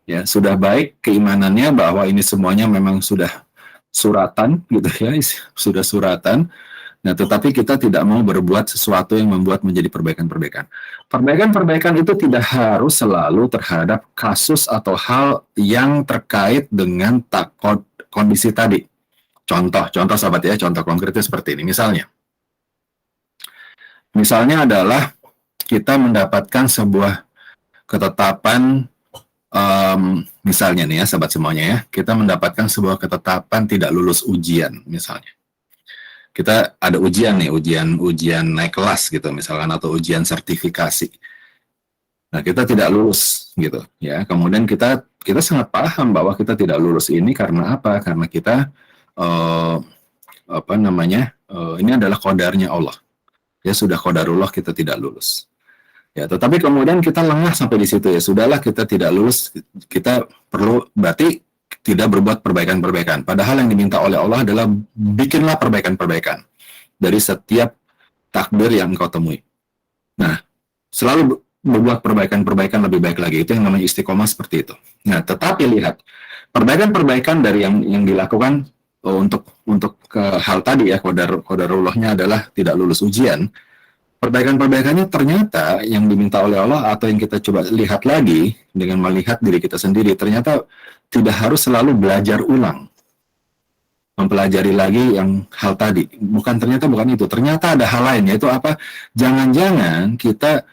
Ya, sudah baik keimanannya bahwa ini semuanya memang sudah suratan gitu ya, sudah suratan. Nah, tetapi kita tidak mau berbuat sesuatu yang membuat menjadi perbaikan-perbaikan. Perbaikan-perbaikan itu tidak harus selalu terhadap kasus atau hal yang terkait dengan kondisi tadi. Contoh sahabat ya, contoh konkretnya seperti ini. Misalnya adalah kita mendapatkan sebuah ketetapan, misalnya nih ya sahabat semuanya ya, kita mendapatkan sebuah ketetapan tidak lulus ujian misalnya. Kita ada ujian nih, ujian naik kelas gitu misalkan, atau ujian sertifikasi. Nah, kita tidak lulus gitu ya. Kemudian kita sangat paham bahwa kita tidak lulus ini karena apa? Karena kita ini adalah qadarnya Allah. Ya sudah qadarullah kita tidak lulus. Ya, tetapi kemudian kita lengah sampai di situ, ya sudahlah kita tidak lulus, kita perlu berarti tidak berbuat perbaikan-perbaikan. Padahal yang diminta oleh Allah adalah bikinlah perbaikan-perbaikan dari setiap takdir yang engkau temui. Nah, selalu berbuat perbaikan-perbaikan lebih baik lagi. Itu yang namanya istiqomah seperti itu. Nah, tetapi lihat, perbaikan-perbaikan dari yang dilakukan untuk hal tadi ya, qadarullahnya adalah tidak lulus ujian. Perbaikan-perbaikannya ternyata yang diminta oleh Allah atau yang kita coba lihat lagi dengan melihat diri kita sendiri, ternyata tidak harus selalu belajar ulang. Mempelajari lagi yang hal tadi. Ternyata bukan itu. Ternyata ada hal lain, yaitu apa? Jangan-jangan kita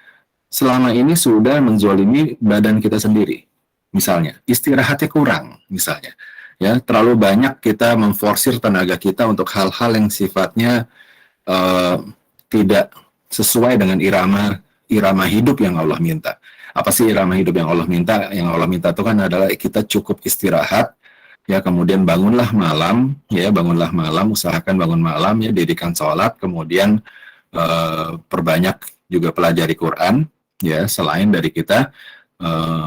selama ini sudah menzolimi badan kita sendiri. Misalnya, istirahatnya kurang, misalnya. Ya, terlalu banyak kita memforsir tenaga kita untuk hal-hal yang sifatnya tidak sesuai dengan irama hidup yang Allah minta. Apa sih irama hidup yang Allah minta? Yang Allah minta itu kan adalah kita cukup istirahat, ya, kemudian bangunlah malam, usahakan bangun malam, ya, dirikan sholat, kemudian perbanyak juga pelajari Quran, ya, selain dari kita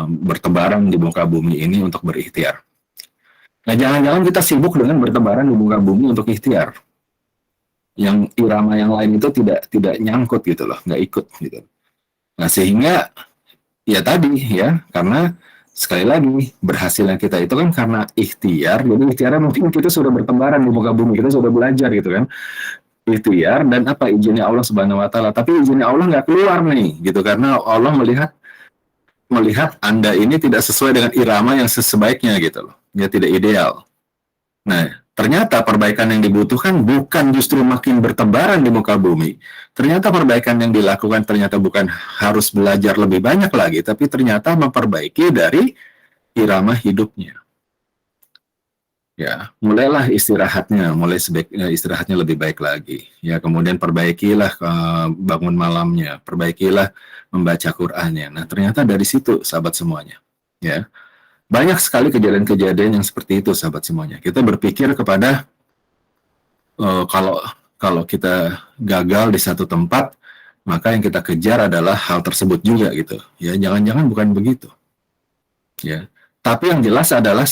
bertebaran di muka bumi ini untuk berikhtiar. Nah, jangan-jangan kita sibuk dengan bertebaran di muka bumi untuk ikhtiar. Yang irama yang lain itu tidak nyangkut gitu loh, nggak ikut gitu. Nah, sehingga ya tadi ya, karena sekali lagi berhasilnya kita itu kan karena ikhtiar. Jadi ikhtiarnya mungkin kita sudah bertebaran di muka bumi, kita sudah belajar gitu kan, ikhtiar dan apa izinnya Allah Subhanahu Wa Taala. Tapi izinnya Allah nggak keluar nih gitu, karena Allah melihat Anda ini tidak sesuai dengan irama yang sebaiknya gitu loh, ya, tidak ideal. Nah, ternyata perbaikan yang dibutuhkan bukan justru makin bertebaran di muka bumi. Ternyata perbaikan yang dilakukan ternyata bukan harus belajar lebih banyak lagi, tapi ternyata memperbaiki dari irama hidupnya. Ya, mulailah istirahatnya lebih baik lagi. Ya, kemudian perbaikilah bangun malamnya, perbaikilah membaca Qur'annya. Nah, ternyata dari situ, sahabat semuanya. Ya. Banyak sekali kejadian-kejadian yang seperti itu, sahabat semuanya. Kita berpikir kepada kalau kita gagal di satu tempat, maka yang kita kejar adalah hal tersebut juga gitu. Ya, jangan-jangan bukan begitu. Ya, tapi yang jelas adalah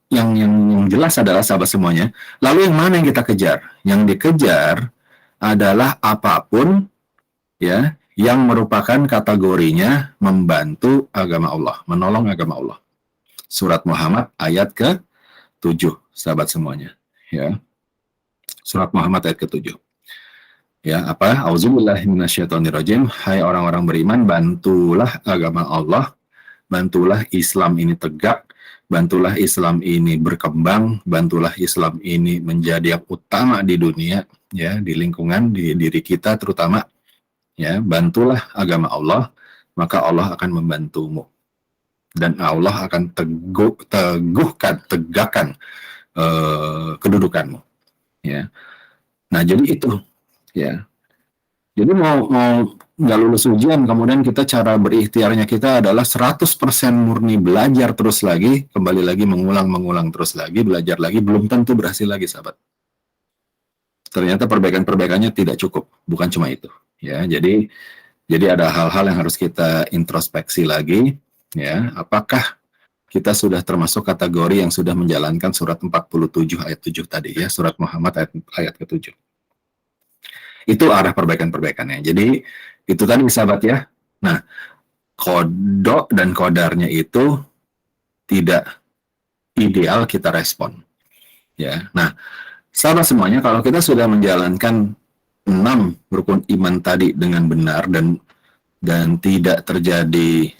yang jelas adalah, sahabat semuanya. Lalu yang mana yang kita kejar? Yang dikejar adalah apapun, ya, yang merupakan kategorinya membantu agama Allah, menolong agama Allah. Surat Muhammad ayat ke-7, sahabat semuanya. Ya. Surat Muhammad ayat ke-7. Ya, apa? Auzubillahi minasyaitonirrajim. Hai orang-orang beriman, bantulah agama Allah, bantulah Islam ini tegak, bantulah Islam ini berkembang, bantulah Islam ini menjadi yang utama di dunia, ya, di lingkungan, di diri kita terutama. Ya, bantulah agama Allah, maka Allah akan membantumu. Dan Allah akan tegakkan kedudukanmu. Ya. Nah, jadi itu, ya. Jadi mau nggak lulus ujian, kemudian kita cara berikhtiarnya kita adalah 100% murni belajar terus lagi, kembali lagi mengulang terus lagi, belajar lagi, belum tentu berhasil lagi, sahabat. Ternyata perbaikan-perbaikannya tidak cukup, bukan cuma itu. Ya, jadi ada hal-hal yang harus kita introspeksi lagi. Ya, apakah kita sudah termasuk kategori yang sudah menjalankan surat 47 ayat 7 tadi ya, surat Muhammad ayat ke-7. Itu arah perbaikan-perbaikannya. Jadi itu tadi, sahabat ya. Nah, kodok dan kodarnya itu tidak ideal kita respon. Ya. Nah, sahabat semuanya, kalau kita sudah menjalankan 6 rukun iman tadi dengan benar dan tidak terjadi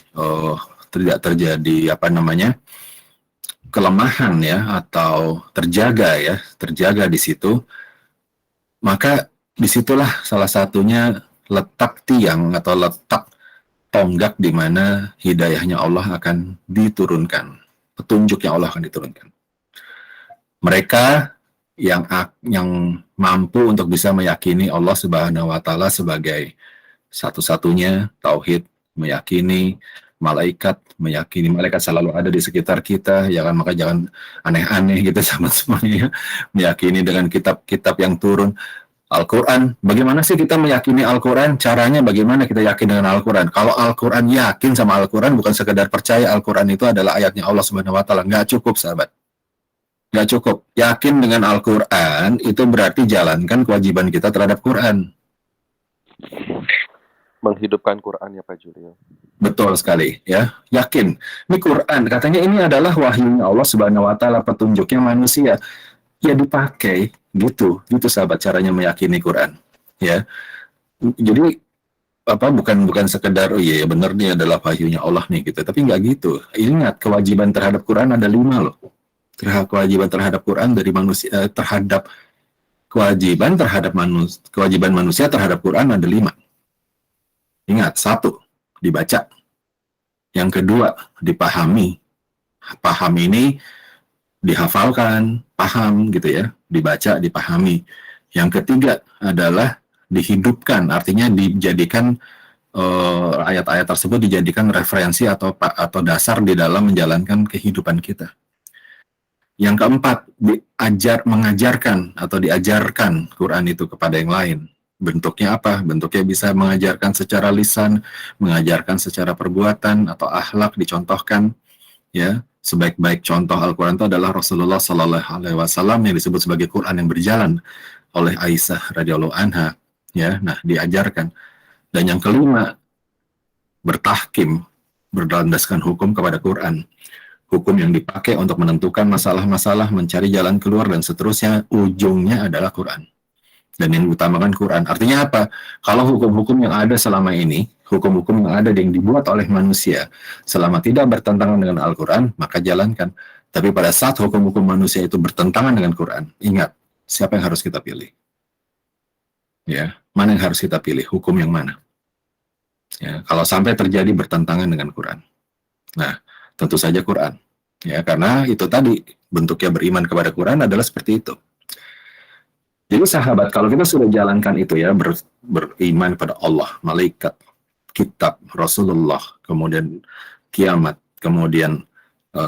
kelemahan ya, atau terjaga di situ, maka disitulah salah satunya letak tiang atau letak tonggak di mana hidayahnya Allah akan diturunkan, petunjuk yang Allah akan diturunkan. Mereka yang mampu untuk bisa meyakini Allah Subhanahu Wa Taala sebagai satu-satunya tauhid, meyakini malaikat, meyakini malaikat selalu ada di sekitar kita, ya kan, maka jangan aneh-aneh gitu sama semuanya. Meyakini dengan kitab-kitab yang turun, Al-Quran. Bagaimana sih kita meyakini Al-Quran? Caranya bagaimana kita yakin dengan Al-Quran? Kalau Al-Quran, yakin sama Al-Quran, bukan sekedar percaya Al-Quran itu adalah ayatnya Allah Subhanahu Wa Taala. Nggak cukup, sahabat. Nggak cukup. Yakin dengan Al-Quran itu berarti jalankan kewajiban kita terhadap Quran. Menghidupkan Quran ya Pak Julio. Betul sekali, ya. Yakin. Ini Quran, katanya ini adalah wahyunya Allah Subhanahu wa taala, petunjuknya manusia. Ya dipakai gitu. Gitu sahabat caranya meyakini Quran. Ya. Jadi bukan sekedar oh iya ya benar nih adalah wahyunya Allah nih gitu. Tapi nggak gitu. Ingat kewajiban terhadap Quran ada 5 loh. Kewajiban terhadap Quran dari manusia terhadap kewajiban manusia terhadap Quran ada 5. Ingat, 1, dibaca. Yang kedua, dipahami. Paham ini dihafalkan, paham gitu ya, dibaca, dipahami. Yang ketiga adalah dihidupkan, artinya dijadikan ayat-ayat tersebut dijadikan referensi atau dasar di dalam menjalankan kehidupan kita. Yang keempat, mengajarkan atau diajarkan Quran itu kepada yang lain. Bentuknya apa? Bentuknya bisa mengajarkan secara lisan, mengajarkan secara perbuatan atau akhlak dicontohkan. Ya, sebaik-baik contoh Al-Quran itu adalah Rasulullah Sallallahu Alaihi Wasallam yang disebut sebagai Quran yang berjalan oleh Aisyah radhiyallahu anha. Ya, nah diajarkan. Dan yang kelima, bertahkim, berlandaskan hukum kepada Quran. Hukum yang dipakai untuk menentukan masalah-masalah, mencari jalan keluar, dan seterusnya, ujungnya adalah Quran. Dan yang diutamakan Quran. Artinya apa? Kalau hukum-hukum yang ada selama ini, hukum-hukum yang ada yang dibuat oleh manusia, selama tidak bertentangan dengan Al-Quran, maka jalankan. Tapi pada saat hukum-hukum manusia itu bertentangan dengan Quran, ingat, siapa yang harus kita pilih? Ya, mana yang harus kita pilih? Hukum yang mana? Ya, kalau sampai terjadi bertentangan dengan Quran. Nah, tentu saja Quran. Ya, karena itu tadi, bentuknya beriman kepada Quran adalah seperti itu. Jadi sahabat, kalau kita sudah jalankan itu ya, beriman pada Allah, malaikat, kitab, Rasulullah, kemudian kiamat, kemudian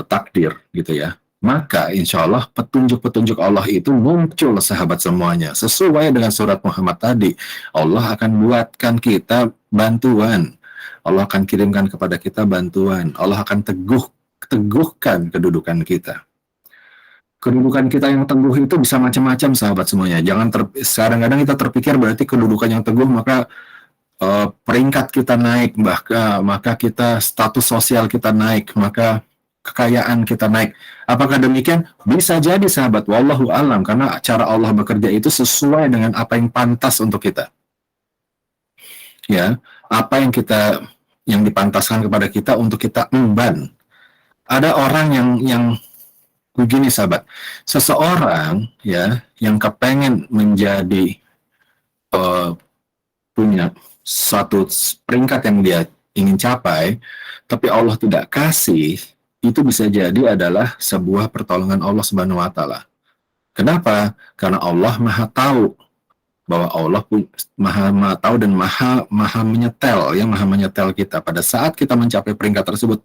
takdir gitu ya, maka insya Allah petunjuk-petunjuk Allah itu muncul sahabat semuanya. Sesuai dengan surat Muhammad tadi, Allah akan buatkan kita bantuan. Allah akan kirimkan kepada kita bantuan. Allah akan teguhkan kedudukan kita. Kedudukan kita yang teguh itu bisa macam-macam sahabat semuanya. Jangan kadang-kadang kita terpikir berarti kedudukan yang teguh maka peringkat kita naik, maka kita status sosial kita naik, maka kekayaan kita naik. Apakah demikian? Bisa jadi sahabat, wallahu alam, karena cara Allah bekerja itu sesuai dengan apa yang pantas untuk kita. Ya, apa yang dipantaskan kepada kita untuk kita emban. Ada orang yang begini sahabat, seseorang ya yang kepengen menjadi punya suatu peringkat yang dia ingin capai, tapi Allah tidak kasih, itu bisa jadi adalah sebuah pertolongan Allah Subhanahu wa taala. Kenapa? Karena Allah Maha tahu bahwa Allah maha tahu dan maha menyetel, yang maha menyetel kita. Pada saat kita mencapai peringkat tersebut,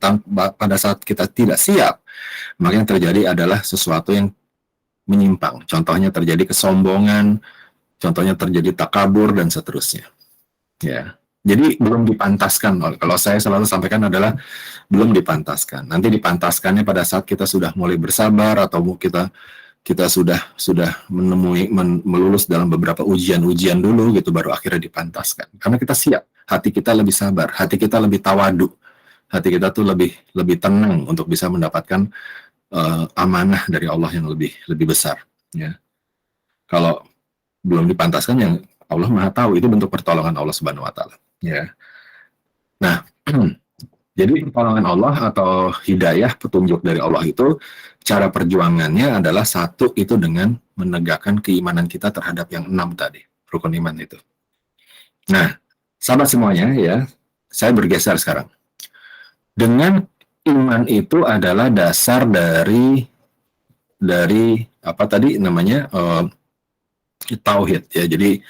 pada saat kita tidak siap, maka yang terjadi adalah sesuatu yang menyimpang. Contohnya terjadi kesombongan, contohnya terjadi takabur, dan seterusnya. Ya, jadi belum dipantaskan. Kalau saya selalu sampaikan adalah belum dipantaskan. Nanti dipantaskannya pada saat kita sudah mulai bersabar atau kita sudah melulus dalam beberapa ujian-ujian dulu gitu, baru akhirnya dipantaskan. Karena kita siap, hati kita lebih sabar, hati kita lebih tawadu, hati kita tuh lebih tenang untuk bisa mendapatkan amanah dari Allah yang lebih besar. Ya. Kalau belum dipantaskan, yang Allah Maha tahu, itu bentuk pertolongan Allah Subhanahu wa taala. Ya. Nah, jadi pertolongan Allah atau hidayah, petunjuk dari Allah itu, cara perjuangannya adalah satu, itu dengan menegakkan keimanan kita terhadap yang 6 tadi, rukun iman itu. Nah, sahabat semuanya ya, saya bergeser sekarang. Dengan iman itu adalah dasar dari apa tadi namanya, tauhid ya. Jadi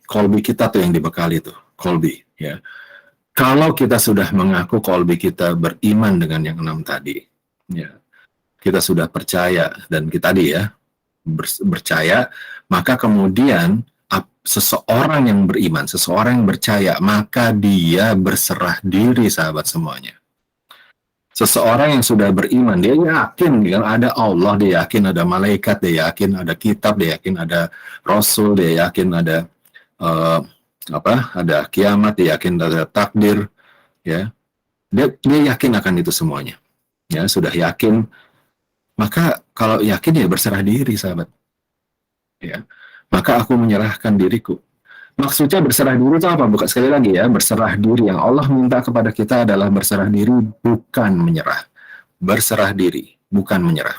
kolbi kita tuh yang dibekali itu, kolbi ya. Kalau kita sudah mengaku kolbi kita beriman dengan yang 6 tadi, ya, kita sudah percaya, dan kita tadi ya percaya, maka kemudian seseorang yang beriman, seseorang yang percaya, maka dia berserah diri sahabat semuanya. Seseorang yang sudah beriman, dia yakin ada Allah, dia yakin ada malaikat, dia yakin ada kitab, dia yakin ada Rasul, dia yakin ada ada kiamat, dia yakin ada takdir, ya. Dia yakin akan itu semuanya. Ya, sudah yakin. Maka kalau yakin ya berserah diri, sahabat. Ya. Maka aku menyerahkan diriku. Maksudnya berserah diri itu apa? Bukan, sekali lagi ya, berserah diri. Yang Allah minta kepada kita adalah berserah diri, bukan menyerah. Berserah diri, bukan menyerah.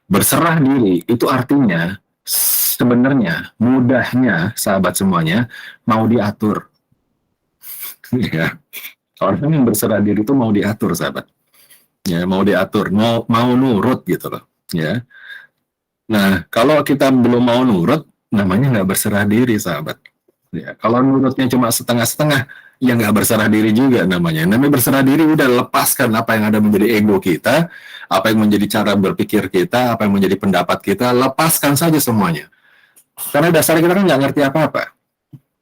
Berserah diri itu artinya sebenarnya mudahnya, sahabat semuanya, mau diatur. Ya. Orang yang berserah diri itu mau diatur, sahabat. Ya, mau diatur, mau nurut gitu loh. Ya. Nah, kalau kita belum mau nurut, namanya nggak berserah diri, sahabat. Ya, kalau nurutnya cuma setengah-setengah, ya nggak berserah diri juga namanya. Namanya berserah diri udah lepaskan apa yang ada menjadi ego kita, apa yang menjadi cara berpikir kita, apa yang menjadi pendapat kita, lepaskan saja semuanya. Karena dasarnya kita kan nggak ngerti apa-apa.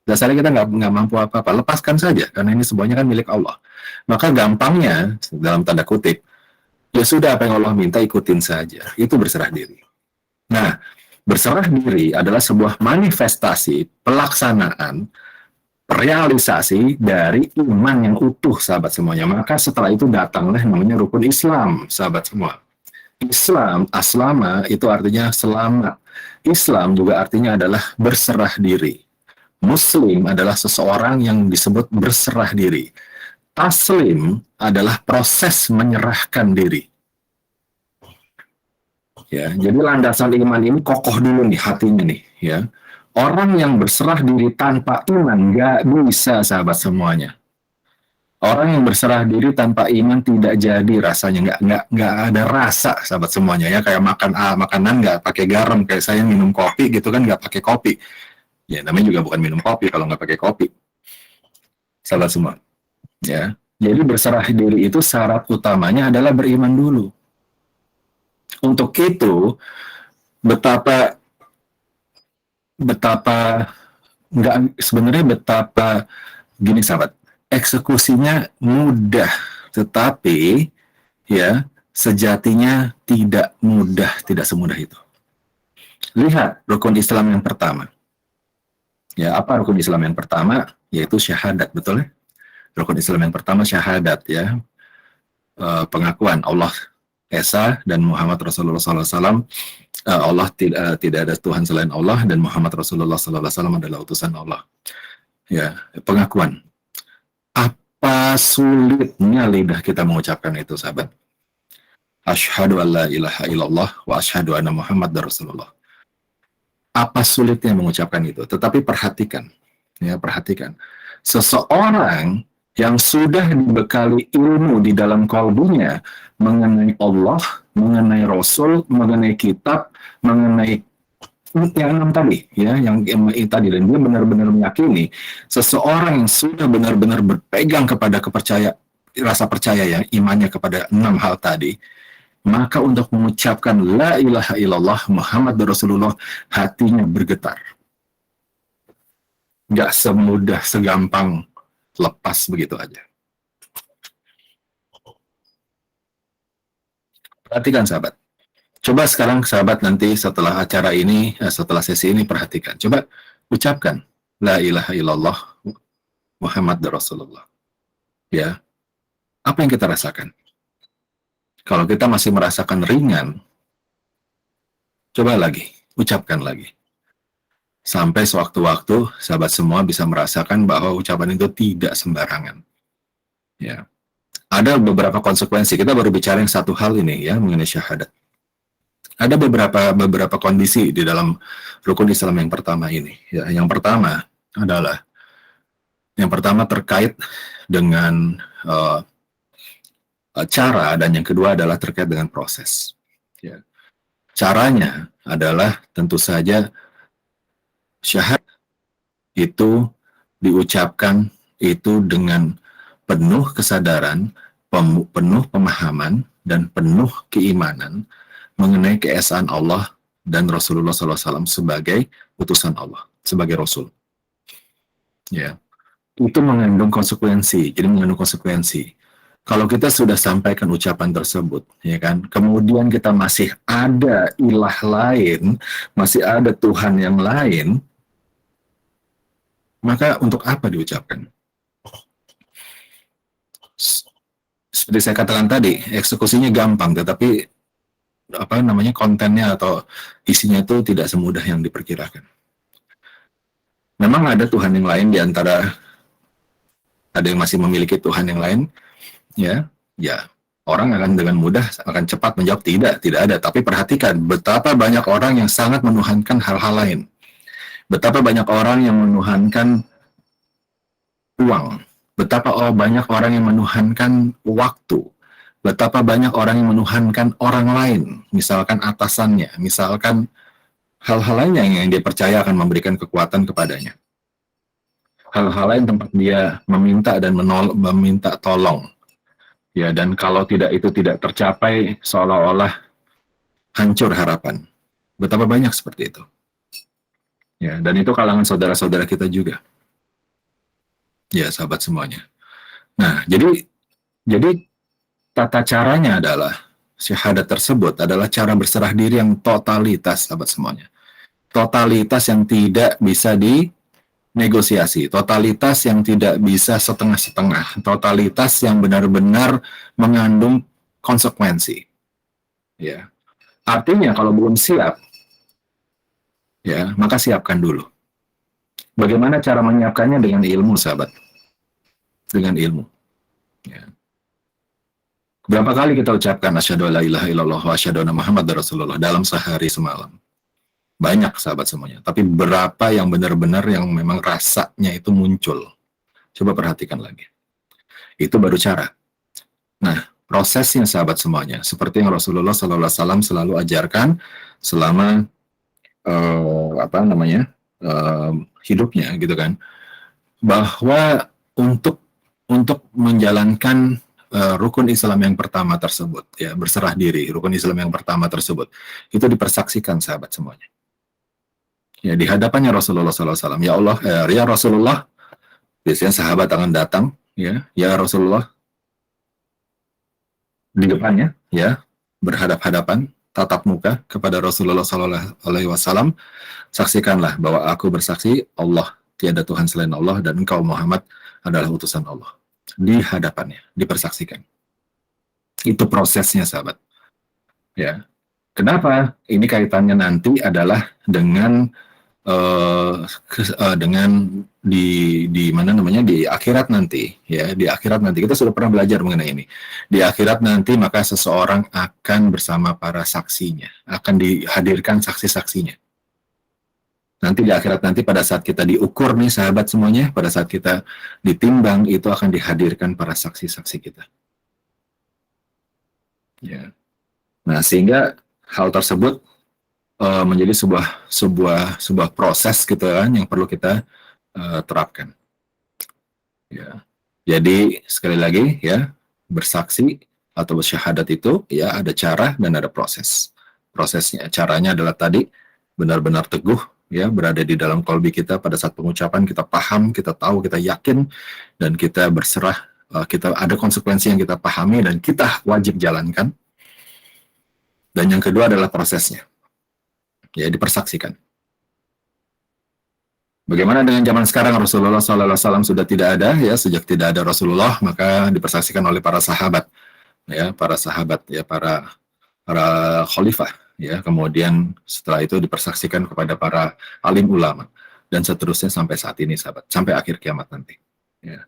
Dasarnya kita nggak mampu apa-apa. Lepaskan saja, karena ini semuanya kan milik Allah. Maka gampangnya, dalam tanda kutip, ya sudah apa yang Allah minta ikutin saja. Itu berserah diri. Nah, berserah diri adalah sebuah manifestasi, pelaksanaan, realisasi dari iman yang utuh, sahabat semuanya. Maka setelah itu datanglah namanya rukun Islam, sahabat semua. Islam, aslama, itu artinya selamat. Islam juga artinya adalah berserah diri. Muslim adalah seseorang yang disebut berserah diri. Taslim adalah proses menyerahkan diri. Ya, jadi landasan iman ini kokoh dulu nih hatinya nih, ya. Orang yang berserah diri tanpa iman nggak bisa, sahabat semuanya. Orang yang berserah diri tanpa iman tidak jadi rasanya, nggak ada rasa, sahabat semuanya, ya. Kayak makanan nggak pakai garam, kayak saya minum kopi gitu kan nggak pakai kopi. Ya, namanya juga bukan minum kopi kalau nggak pakai kopi, sahabat semua. Ya, jadi berserah diri itu syarat utamanya adalah beriman dulu. Untuk itu, betapa gini, sahabat, eksekusinya mudah, tetapi ya sejatinya tidak mudah, tidak semudah itu. Lihat rukun Islam yang pertama. Ya, apa rukun Islam yang pertama? Yaitu syahadat, betul ya? Rukun Islam yang pertama syahadat, ya. Pengakuan Allah Esa dan Muhammad Rasulullah SAW, Allah tidak ada Tuhan selain Allah, dan Muhammad Rasulullah SAW adalah utusan Allah. Ya, pengakuan. Apa sulitnya lidah kita mengucapkan itu, sahabat? Asyhadu an la ilaha illallah wa asyhadu anna Muhammad Rasulullah. Apa sulitnya mengucapkan itu? Tetapi perhatikan, ya, perhatikan. Seseorang yang sudah dibekali ilmu di dalam kalbunya mengenai Allah, mengenai Rasul, mengenai kitab, mengenai yang enam tadi, ya, yang tadi, dan dia benar-benar meyakini, seseorang yang sudah benar-benar berpegang kepada rasa percaya, ya, imannya kepada 6 hal tadi, maka untuk mengucapkan la ilaha illallah Muhammad Rasulullah, hatinya bergetar. Gak semudah, segampang lepas begitu aja. Perhatikan, sahabat. Coba sekarang, sahabat, nanti setelah acara ini, setelah sesi ini, perhatikan. Coba ucapkan la ilaha illallah Muhammad Rasulullah. Ya. Apa yang kita rasakan? Kalau kita masih merasakan ringan, coba lagi, ucapkan lagi. Sampai sewaktu-waktu sahabat semua bisa merasakan bahwa ucapan itu tidak sembarangan. Ya. Ada beberapa konsekuensi. Kita baru bicara yang satu hal ini, ya, mengenai syahadat. Ada beberapa kondisi di dalam rukun Islam yang pertama ini. Ya, yang pertama terkait dengan cara, dan yang kedua adalah terkait dengan proses. Ya. Caranya adalah tentu saja syahadat itu diucapkan itu dengan penuh kesadaran, penuh pemahaman, dan penuh keimanan mengenai keesaan Allah dan Rasulullah SAW sebagai utusan Allah, sebagai Rasul. Ya, itu mengandung konsekuensi. Jadi mengandung konsekuensi. Kalau kita sudah sampaikan ucapan tersebut, ya kan, kemudian kita masih ada ilah lain, masih ada Tuhan yang lain, maka untuk apa diucapkan? Seperti saya katakan tadi, eksekusinya gampang, tetapi kontennya atau isinya itu tidak semudah yang diperkirakan. Memang ada Tuhan yang lain di antara, ada yang masih memiliki Tuhan yang lain, ya orang akan dengan mudah akan cepat menjawab tidak ada. Tapi perhatikan betapa banyak orang yang sangat menuhankan hal-hal lain, betapa banyak orang yang menuhankan uang, betapa banyak orang yang menuhankan waktu, betapa banyak orang yang menuhankan orang lain, misalkan atasannya, misalkan hal-hal lainnya yang dia percaya akan memberikan kekuatan kepadanya. Hal-hal lain tempat dia meminta dan meminta tolong. Ya, dan kalau itu tidak tercapai, seolah-olah hancur harapan. Betapa banyak seperti itu. Ya, dan itu kalangan saudara-saudara kita juga. Ya, sahabat semuanya. Nah, jadi tata caranya adalah syahadat tersebut adalah cara berserah diri yang totalitas, sahabat semuanya. Totalitas yang tidak bisa negosiasi, totalitas yang tidak bisa setengah-setengah, totalitas yang benar-benar mengandung konsekuensi. Ya. Artinya kalau belum siap, ya, maka siapkan dulu. Bagaimana cara menyiapkannya? Dengan ilmu, sahabat. Dengan ilmu. Ya. Berapa kali kita ucapkan asyhadu alla ilaha illallah wa asyhadu anna muhammadar rasulullah dalam sehari semalam? Banyak, sahabat semuanya. Tapi berapa yang benar-benar yang memang rasanya itu muncul? Coba perhatikan lagi. Itu baru cara. Nah, prosesnya, sahabat semuanya, seperti yang Rasulullah SAW selalu ajarkan selama hidupnya, gitu kan, bahwa untuk menjalankan rukun Islam yang pertama tersebut, ya, berserah diri, rukun Islam yang pertama tersebut, itu dipersaksikan, sahabat semuanya. Ya, di hadapannya Rasulullah SAW, ya Allah, ya Rasulullah, biasanya sahabat akan datang, ya Rasulullah, di depannya, ya, berhadap-hadapan, tatap muka kepada Rasulullah SAW, saksikanlah bahwa aku bersaksi Allah tiada Tuhan selain Allah dan engkau Muhammad adalah utusan Allah. Di hadapannya, dipersaksikan. Itu prosesnya, sahabat. Ya, kenapa? Ini kaitannya nanti adalah dengan di akhirat nanti, ya, di akhirat nanti kita sudah pernah belajar mengenai ini. Di akhirat nanti maka seseorang akan bersama para saksinya, akan dihadirkan saksi-saksinya. Nanti di akhirat nanti pada saat kita diukur nih, sahabat semuanya, pada saat kita ditimbang itu akan dihadirkan para saksi-saksi kita. Ya. Nah, sehingga hal tersebut menjadi sebuah proses gitu kan yang perlu kita terapkan. Ya. Jadi sekali lagi, ya, bersaksi atau bersyahadat itu, ya, ada cara dan ada proses. Prosesnya, caranya adalah tadi benar-benar teguh, ya, berada di dalam qalbi kita pada saat pengucapan, kita paham, kita tahu, kita yakin, dan kita berserah, kita ada konsekuensi yang kita pahami dan kita wajib jalankan. Dan yang kedua adalah prosesnya. Ya, dipersaksikan. Bagaimana dengan zaman sekarang? Rasulullah SAW sudah tidak ada, ya, sejak tidak ada Rasulullah maka dipersaksikan oleh para sahabat, ya, para khalifah, ya, kemudian setelah itu dipersaksikan kepada para alim ulama dan seterusnya sampai saat ini, sahabat, sampai akhir kiamat nanti. Ya.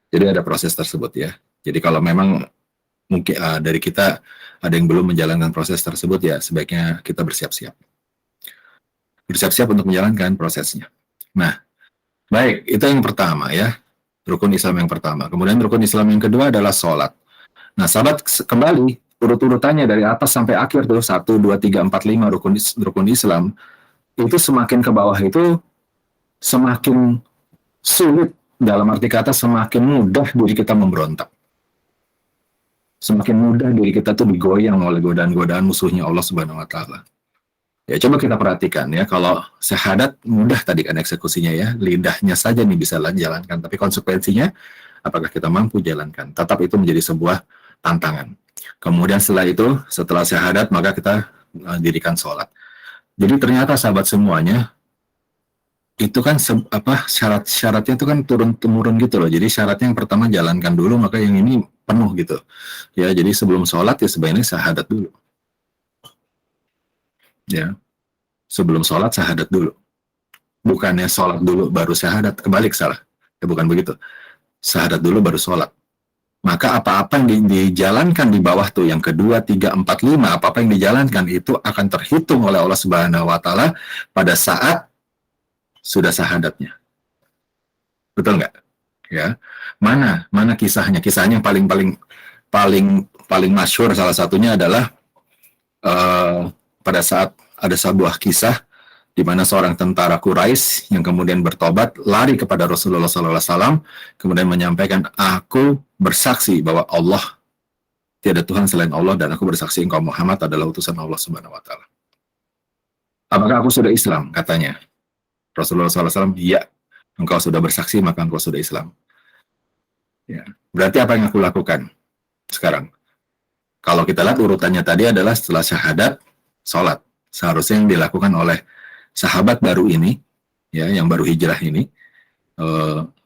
Jadi ada proses tersebut, ya. Jadi kalau memang mungkin dari kita ada yang belum menjalankan proses tersebut, ya, sebaiknya kita bersiap-siap untuk menjalankan prosesnya. Nah, baik, itu yang pertama, ya, rukun Islam yang pertama. Kemudian rukun Islam yang kedua adalah sholat. Nah, sahabat, kembali urut-urutannya dari atas sampai akhir tuh 1, 2, 3, 4, 5 rukun Islam itu semakin ke bawah itu semakin sulit, dalam arti kata semakin mudah diri kita memberontak. Semakin mudah diri kita tuh digoyang oleh godaan-godaan musuhnya Allah Subhanahu wa taala. Ya, coba kita perhatikan, ya, kalau syahadat mudah tadi kan eksekusinya, ya, lidahnya saja nih bisa jalankan, tapi konsekuensinya apakah kita mampu jalankan? Tetap itu menjadi sebuah tantangan. Kemudian setelah syahadat maka kita dirikan sholat. Jadi ternyata, sahabat semuanya, itu kan syarat-syaratnya itu kan turun-temurun gitu loh. Jadi syaratnya yang pertama jalankan dulu, maka yang ini penuh gitu. Ya, jadi sebelum sholat ya sebaiknya syahadat dulu. Ya, sebelum sholat syahadat dulu. Bukannya sholat dulu baru syahadat, kebalik salah. Ya, bukan begitu. Syahadat dulu baru sholat. Maka apa-apa yang dijalankan di bawah tuh, yang kedua, tiga, empat, lima, apa-apa yang dijalankan itu akan terhitung oleh Allah Subhanahu Wa Taala pada saat sudah syahadatnya. Betul nggak? Ya, mana kisahnya? Kisahnya yang paling masyhur salah satunya adalah pada saat ada sebuah kisah di mana seorang tentara Quraisy yang kemudian bertobat lari kepada Rasulullah SAW, kemudian menyampaikan, aku bersaksi bahwa Allah tiada Tuhan selain Allah dan aku bersaksi engkau Muhammad adalah utusan Allah Subhanahu Wa Taala. Apakah aku sudah Islam? Katanya Rasulullah SAW, ya, engkau sudah bersaksi maka engkau sudah Islam. Ya. Berarti apa yang aku lakukan sekarang? Kalau kita lihat urutannya tadi adalah setelah syahadat, sholat. Seharusnya yang dilakukan oleh sahabat baru ini, ya, yang baru hijrah ini,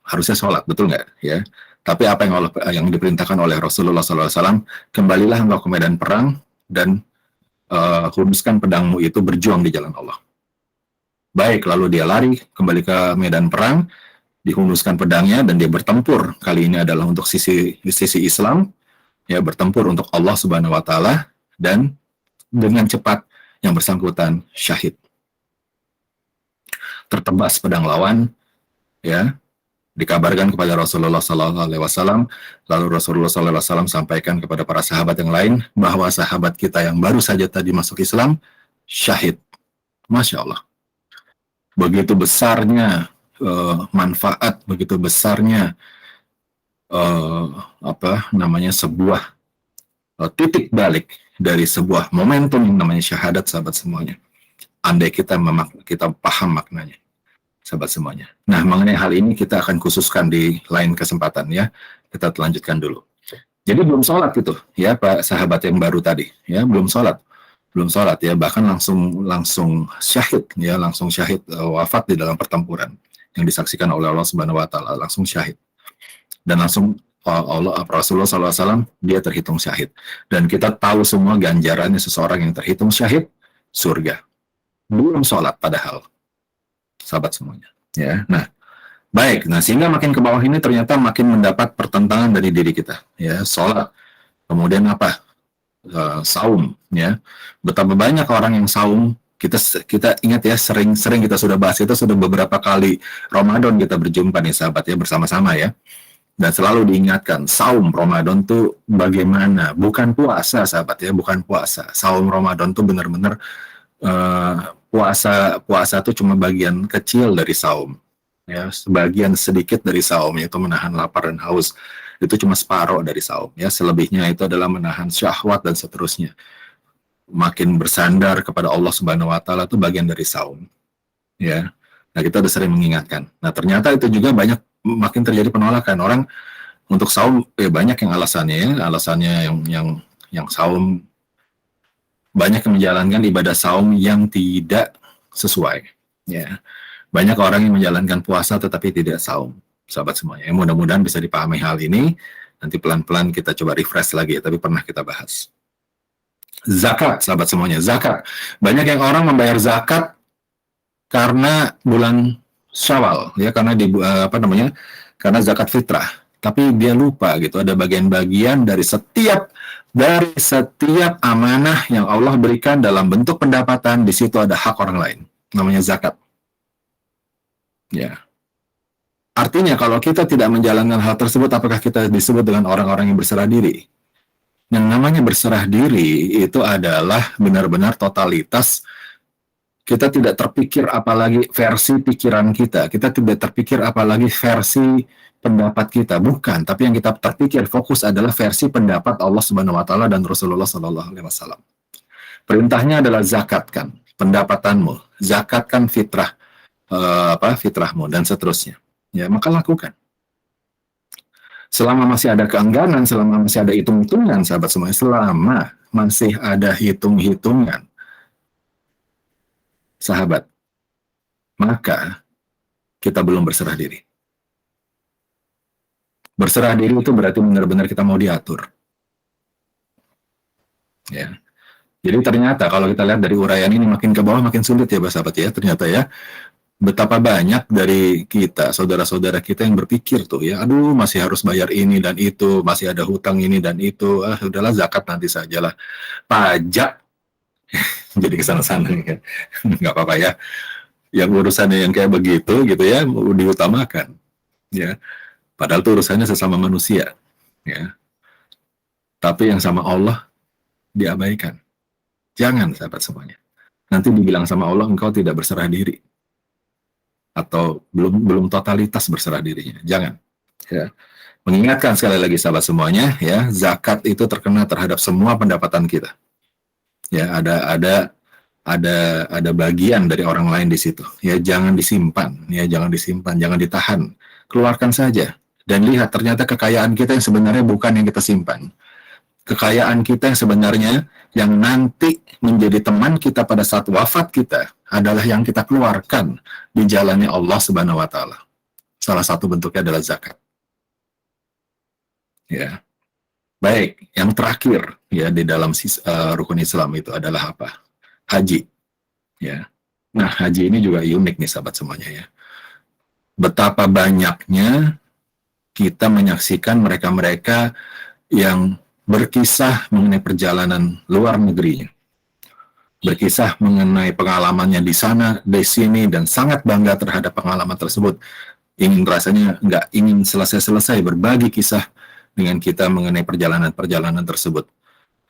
harusnya sholat, betul nggak? Ya. Tapi apa yang diperintahkan oleh Rasulullah SAW, kembalilah engkau ke medan perang dan hunuskan pedangmu itu berjuang di jalan Allah. Baik, lalu dia lari kembali ke medan perang, dihunuskan pedangnya dan dia bertempur. Kali ini adalah untuk sisi Islam, ya, bertempur untuk Allah Subhanahu Wa Taala, dan dengan cepat yang bersangkutan syahid. Tertebas pedang lawan, ya, dikabarkan kepada Rasulullah SAW, lalu Rasulullah SAW sampaikan kepada para sahabat yang lain bahwa sahabat kita yang baru saja tadi masuk Islam syahid. Masya Allah. Begitu besarnya manfaat, begitu besarnya sebuah titik balik dari sebuah momentum yang namanya syahadat, sahabat semuanya. Andai kita paham maknanya, sahabat semuanya. Nah, mengenai hal ini kita akan khususkan di lain kesempatan, ya. Kita lanjutkan dulu. Jadi belum sholat gitu, ya, Pak sahabat yang baru tadi, ya, belum sholat ya, bahkan langsung syahid, ya, langsung syahid, wafat di dalam pertempuran yang disaksikan oleh Allah Subhanahu Wa Taala, langsung syahid, dan langsung Rasulullah SAW dia terhitung syahid, dan kita tahu semua ganjarannya seseorang yang terhitung syahid surga. Belum sholat padahal, sahabat semuanya, ya. Nah, baik, sehingga makin ke bawah ini ternyata makin mendapat pertentangan dari diri kita, ya. Sholat, kemudian apa? Saum, ya. Betapa banyak orang yang saum. Kita ingat, ya, sering kita sudah bahas, kita sudah beberapa kali Ramadan kita berjumpa nih, sahabat, ya, bersama-sama, ya. Dan selalu diingatkan, saum Ramadan tuh bagaimana? Bukan puasa, sahabat, ya, bukan puasa. Saum Ramadan tuh benar-benar puasa itu cuma bagian kecil dari saum, ya, sebagian sedikit dari saum, yaitu menahan lapar dan haus, itu cuma separuh dari saum, ya. Selebihnya itu adalah menahan syahwat dan seterusnya. Makin bersandar kepada Allah Subhanahu Wa Taala itu bagian dari saum, ya. Nah, kita udah sering mengingatkan. Nah, ternyata itu juga makin terjadi penolakan orang untuk saum. Banyak yang alasannya yang saum, banyak yang menjalankan ibadah saum yang tidak sesuai, ya. Banyak orang yang menjalankan puasa tetapi tidak saum, sahabat semuanya. Mudah-mudahan bisa dipahami hal ini. Nanti pelan-pelan kita coba refresh lagi, ya, tapi pernah kita bahas. Zakat, sahabat semuanya, zakat. Banyak yang orang membayar zakat karena bulan Syawal, ya, karena karena zakat fitrah. Tapi dia lupa gitu, ada bagian-bagian dari setiap amanah yang Allah berikan dalam bentuk pendapatan, di situ ada hak orang lain, namanya zakat. Ya. Artinya kalau kita tidak menjalankan hal tersebut, apakah kita disebut dengan orang-orang yang berserah diri? Yang namanya berserah diri itu adalah benar-benar totalitas. Kita tidak terpikir apalagi versi pikiran kita tidak terpikir apalagi versi pendapat kita, bukan. Tapi yang kita terpikir fokus adalah versi pendapat Allah Subhanahu Wa Taala dan Rasulullah Sallallahu Alaihi Wasallam. Perintahnya adalah zakatkan pendapatanmu, zakatkan fitrahmu dan seterusnya. Ya, maka lakukan. Selama masih ada keengganan, selama masih ada hitung-hitungan, sahabat semuanya, selama masih ada hitung-hitungan, sahabat, maka kita belum berserah diri. Berserah diri itu berarti benar-benar kita mau diatur. Ya. Jadi ternyata kalau kita lihat dari uraian ini makin ke bawah makin sulit ya sahabat ya, ternyata ya. Betapa banyak dari kita, saudara-saudara kita yang berpikir tuh ya, aduh masih harus bayar ini dan itu, masih ada hutang ini dan itu, udahlah zakat nanti sajalah. Pajak, jadi kesana-sana ya, nggak apa-apa ya. Yang urusannya yang kayak begitu gitu ya, diutamakan. Ya, padahal itu urusannya sesama manusia. Ya, tapi yang sama Allah diabaikan. Jangan sahabat semuanya. Nanti dibilang sama Allah engkau tidak berserah diri. Atau belum totalitas berserah dirinya. Jangan. Ya. Mengingatkan sekali lagi sahabat semuanya, ya, zakat itu terkena terhadap semua pendapatan kita. Ya, ada bagian dari orang lain di situ. Ya, jangan disimpan, jangan ditahan. Keluarkan saja dan lihat ternyata kekayaan kita yang sebenarnya bukan yang kita simpan. Kekayaan kita yang sebenarnya yang nanti menjadi teman kita pada saat wafat kita adalah yang kita keluarkan di jalannya Allah Subhanahu wa taala. Salah satu bentuknya adalah zakat. Ya. Baik, yang terakhir ya di dalam rukun Islam itu adalah apa? Haji. Ya. Nah, haji ini juga unik nih sahabat semuanya ya. Betapa banyaknya kita menyaksikan mereka-mereka yang berkisah mengenai perjalanan luar negerinya. Berkisah mengenai pengalamannya di sana, di sini, dan sangat bangga terhadap pengalaman tersebut. Rasanya nggak ingin selesai-selesai berbagi kisah dengan kita mengenai perjalanan-perjalanan tersebut.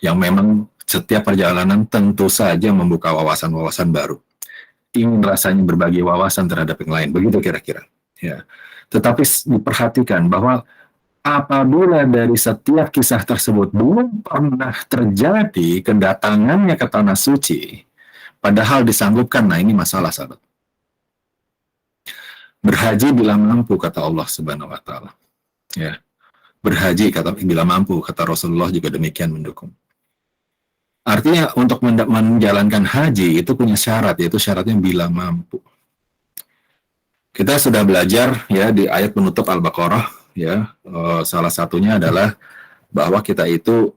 Yang memang setiap perjalanan tentu saja membuka wawasan-wawasan baru. Ingin rasanya berbagi wawasan terhadap yang lain, begitu kira-kira. Ya. Tetapi diperhatikan bahwa apabila dari setiap kisah tersebut belum pernah terjadi kedatangannya ke tanah suci, padahal disanggupkan, nah ini masalah sahabat. Berhaji bila mampu, kata Allah Subhanahu wa taala. Ya. Berhaji bila mampu, kata Rasulullah juga demikian mendukung. Artinya untuk menjalankan haji itu punya syarat, yaitu syaratnya bila mampu. Kita sudah belajar ya di ayat penutup Al-Baqarah ya, salah satunya adalah bahwa kita itu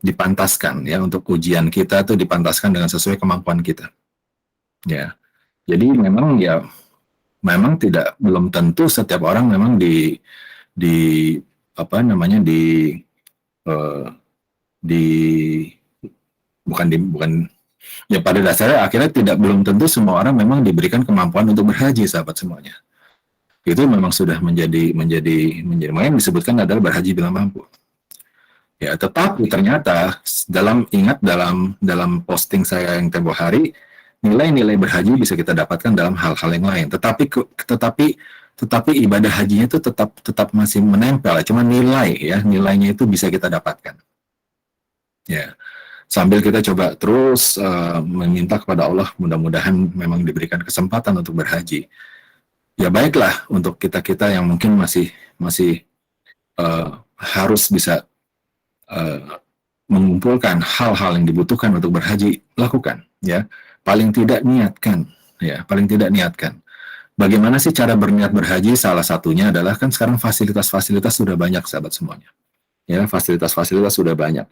dipantaskan ya, untuk ujian kita itu dipantaskan dengan sesuai kemampuan kita. Ya. Jadi memang belum tentu setiap orang memang bukan ya, pada dasarnya akhirnya belum tentu semua orang memang diberikan kemampuan untuk berhaji sahabat semuanya. Itu memang sudah menjadi makanya disebutkan adalah berhaji bila mampu. Ya, tetapi ternyata dalam posting saya yang tempo hari, nilai-nilai berhaji bisa kita dapatkan dalam hal-hal yang lain. Tetapi ibadah hajinya itu tetap masih menempel, cuma nilainya itu bisa kita dapatkan. Ya. Sambil kita coba terus meminta kepada Allah, mudah-mudahan memang diberikan kesempatan untuk berhaji. Ya baiklah, untuk kita yang mungkin masih harus bisa mengumpulkan hal-hal yang dibutuhkan untuk berhaji, lakukan. Ya, paling tidak niatkan. Bagaimana sih cara berniat berhaji? Salah satunya adalah kan sekarang fasilitas-fasilitas sudah banyak sahabat semuanya. Ya, fasilitas-fasilitas sudah banyak.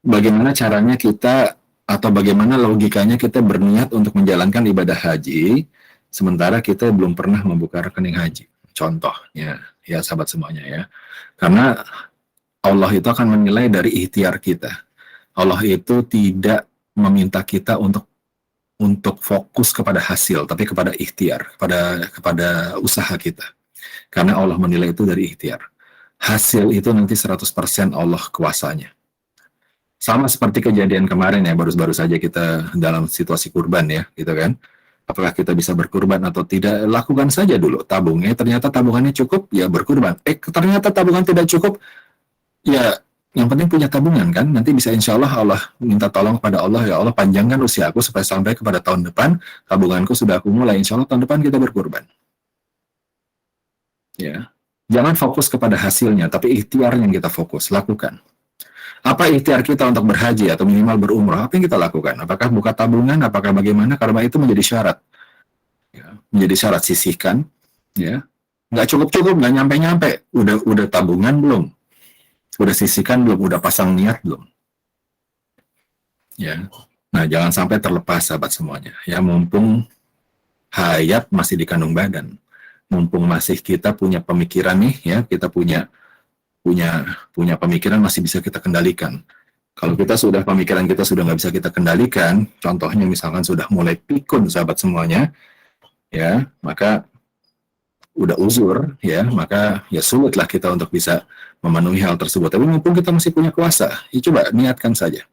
Bagaimana caranya kita atau bagaimana logikanya kita berniat untuk menjalankan ibadah haji sementara kita belum pernah membuka rekening haji. Contohnya, ya sahabat semuanya ya. Karena Allah itu akan menilai dari ikhtiar kita. Allah itu tidak meminta kita untuk fokus kepada hasil, tapi kepada ikhtiar, kepada usaha kita. Karena Allah menilai itu dari ikhtiar. Hasil itu nanti 100% Allah kuasanya. Sama seperti kejadian kemarin ya, baru saja kita dalam situasi kurban ya, gitu kan. Apakah kita bisa berkurban atau tidak? Lakukan saja dulu tabungnya. Ternyata tabungannya cukup, ya berkurban. Ternyata tabungan tidak cukup, ya yang penting punya tabungan kan. Nanti bisa insya Allah minta tolong kepada Allah, ya Allah panjangkan usia aku supaya sampai kepada tahun depan tabunganku sudah aku mulai. Insya Allah tahun depan kita berkurban. Ya, jangan fokus kepada hasilnya, tapi ikhtiar yang kita fokus, lakukan. Apa ikhtiar kita untuk berhaji atau minimal berumrah? Apa yang kita lakukan? Apakah buka tabungan? Apakah bagaimana? Karena itu menjadi syarat. menjadi syarat sisihkan, ya. Nggak cukup-cukup, nggak nyampe-nyampe. Udah tabungan belum? Udah sisihkan belum? Udah pasang niat belum? Ya. Nah, jangan sampai terlepas sahabat semuanya. Ya, mumpung hayat masih di kandung badan. Mumpung masih kita punya pemikiran nih, ya, kita punya pemikiran masih bisa kita kendalikan. Kalau pemikiran kita sudah nggak bisa kita kendalikan, contohnya misalkan sudah mulai pikun sahabat semuanya, ya, maka udah uzur, ya, maka ya sulitlah kita untuk bisa memenuhi hal tersebut. Tapi mumpung kita masih punya kuasa, ya coba niatkan saja.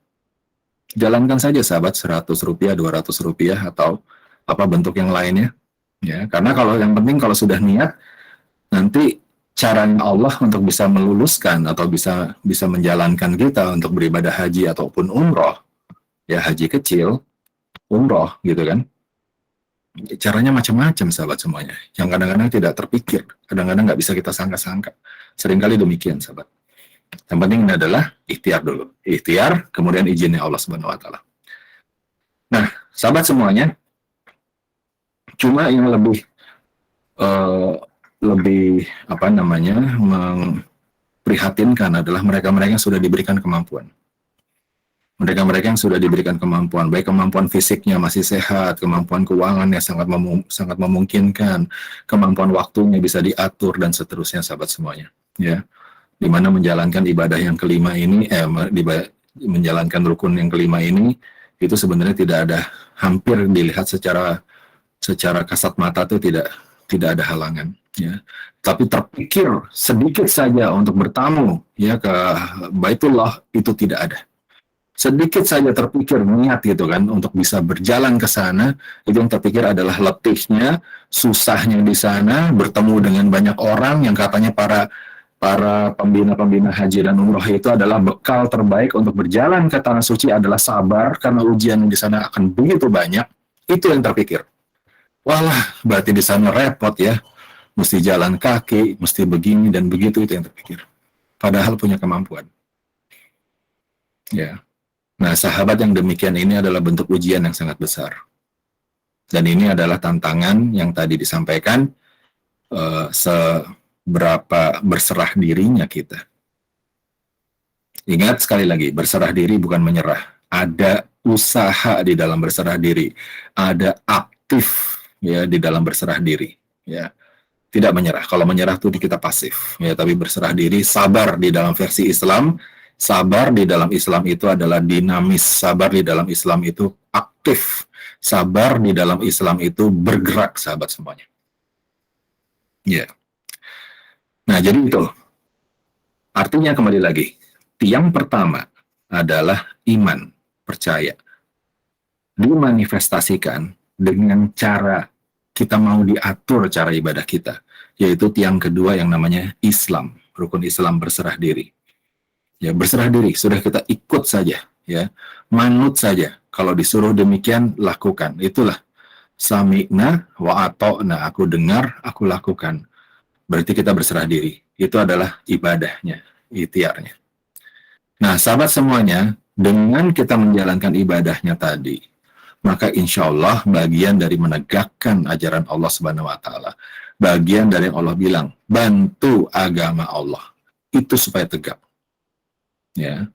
Jalankan saja sahabat, 100 rupiah, 200 rupiah, atau apa bentuk yang lainnya. Ya, karena yang penting kalau sudah niat, nanti caranya Allah untuk bisa meluluskan atau bisa menjalankan kita untuk beribadah haji ataupun umroh, ya haji kecil, umroh gitu kan, caranya macam-macam sahabat semuanya, yang kadang-kadang tidak terpikir, kadang-kadang nggak bisa kita sangka-sangka, seringkali demikian sahabat. Yang penting ini adalah ikhtiar dulu, ikhtiar, kemudian izinnya Allah Subhanahu Wa Taala. Nah sahabat semuanya, cuma yang lebih memprihatinkan adalah mereka-mereka yang sudah diberikan kemampuan. Mereka-mereka yang sudah diberikan kemampuan, baik kemampuan fisiknya masih sehat, kemampuan keuangannya sangat memungkinkan, kemampuan waktunya bisa diatur dan seterusnya sahabat semuanya. Ya, dimana menjalankan ibadah yang kelima ini, menjalankan rukun yang kelima ini, itu sebenarnya tidak ada, hampir dilihat secara kasat mata itu tidak ada halangan, ya. Tapi terpikir sedikit saja untuk bertamu, ya, ke Baitullah, itu tidak ada. Sedikit saja terpikir niat gitu kan untuk bisa berjalan ke sana, itu yang terpikir adalah letihnya, susahnya di sana, bertemu dengan banyak orang yang katanya para pembina haji dan umroh itu adalah bekal terbaik untuk berjalan ke tanah suci adalah sabar, karena ujian di sana akan begitu banyak. Itu yang terpikir. Walah, berarti di sana repot ya, mesti jalan kaki, mesti begini dan begitu, itu yang terpikir. Padahal punya kemampuan. Ya. Nah, sahabat yang demikian ini adalah bentuk ujian yang sangat besar. Dan ini adalah tantangan yang tadi disampaikan, seberapa berserah dirinya kita. Ingat sekali lagi, berserah diri bukan menyerah. Ada usaha di dalam berserah diri. Ada aktif, ya, di dalam berserah diri, ya, tidak menyerah. Kalau menyerah itu kita pasif, ya, tapi berserah diri, sabar di dalam versi Islam. Sabar di dalam Islam itu adalah dinamis, sabar di dalam Islam itu aktif, sabar di dalam Islam itu bergerak sahabat semuanya, ya. Nah, jadi itu artinya, kembali lagi, tiang pertama adalah iman, percaya, dimanifestasikan dengan cara kita mau diatur cara ibadah kita, yaitu tiang kedua yang namanya Islam, rukun Islam, berserah diri. Ya, berserah diri, sudah kita ikut saja, ya, manut saja. Kalau disuruh demikian, lakukan. Itulah sami'na wa ato'na, aku dengar, aku lakukan. Berarti kita berserah diri. Itu adalah ibadahnya, ikhtiarnya. Nah, sahabat semuanya, dengan kita menjalankan ibadahnya tadi, maka insya Allah bagian dari menegakkan ajaran Allah Subhanahu Wa Taala, bagian dari yang Allah bilang, bantu agama Allah itu supaya tegak, ya.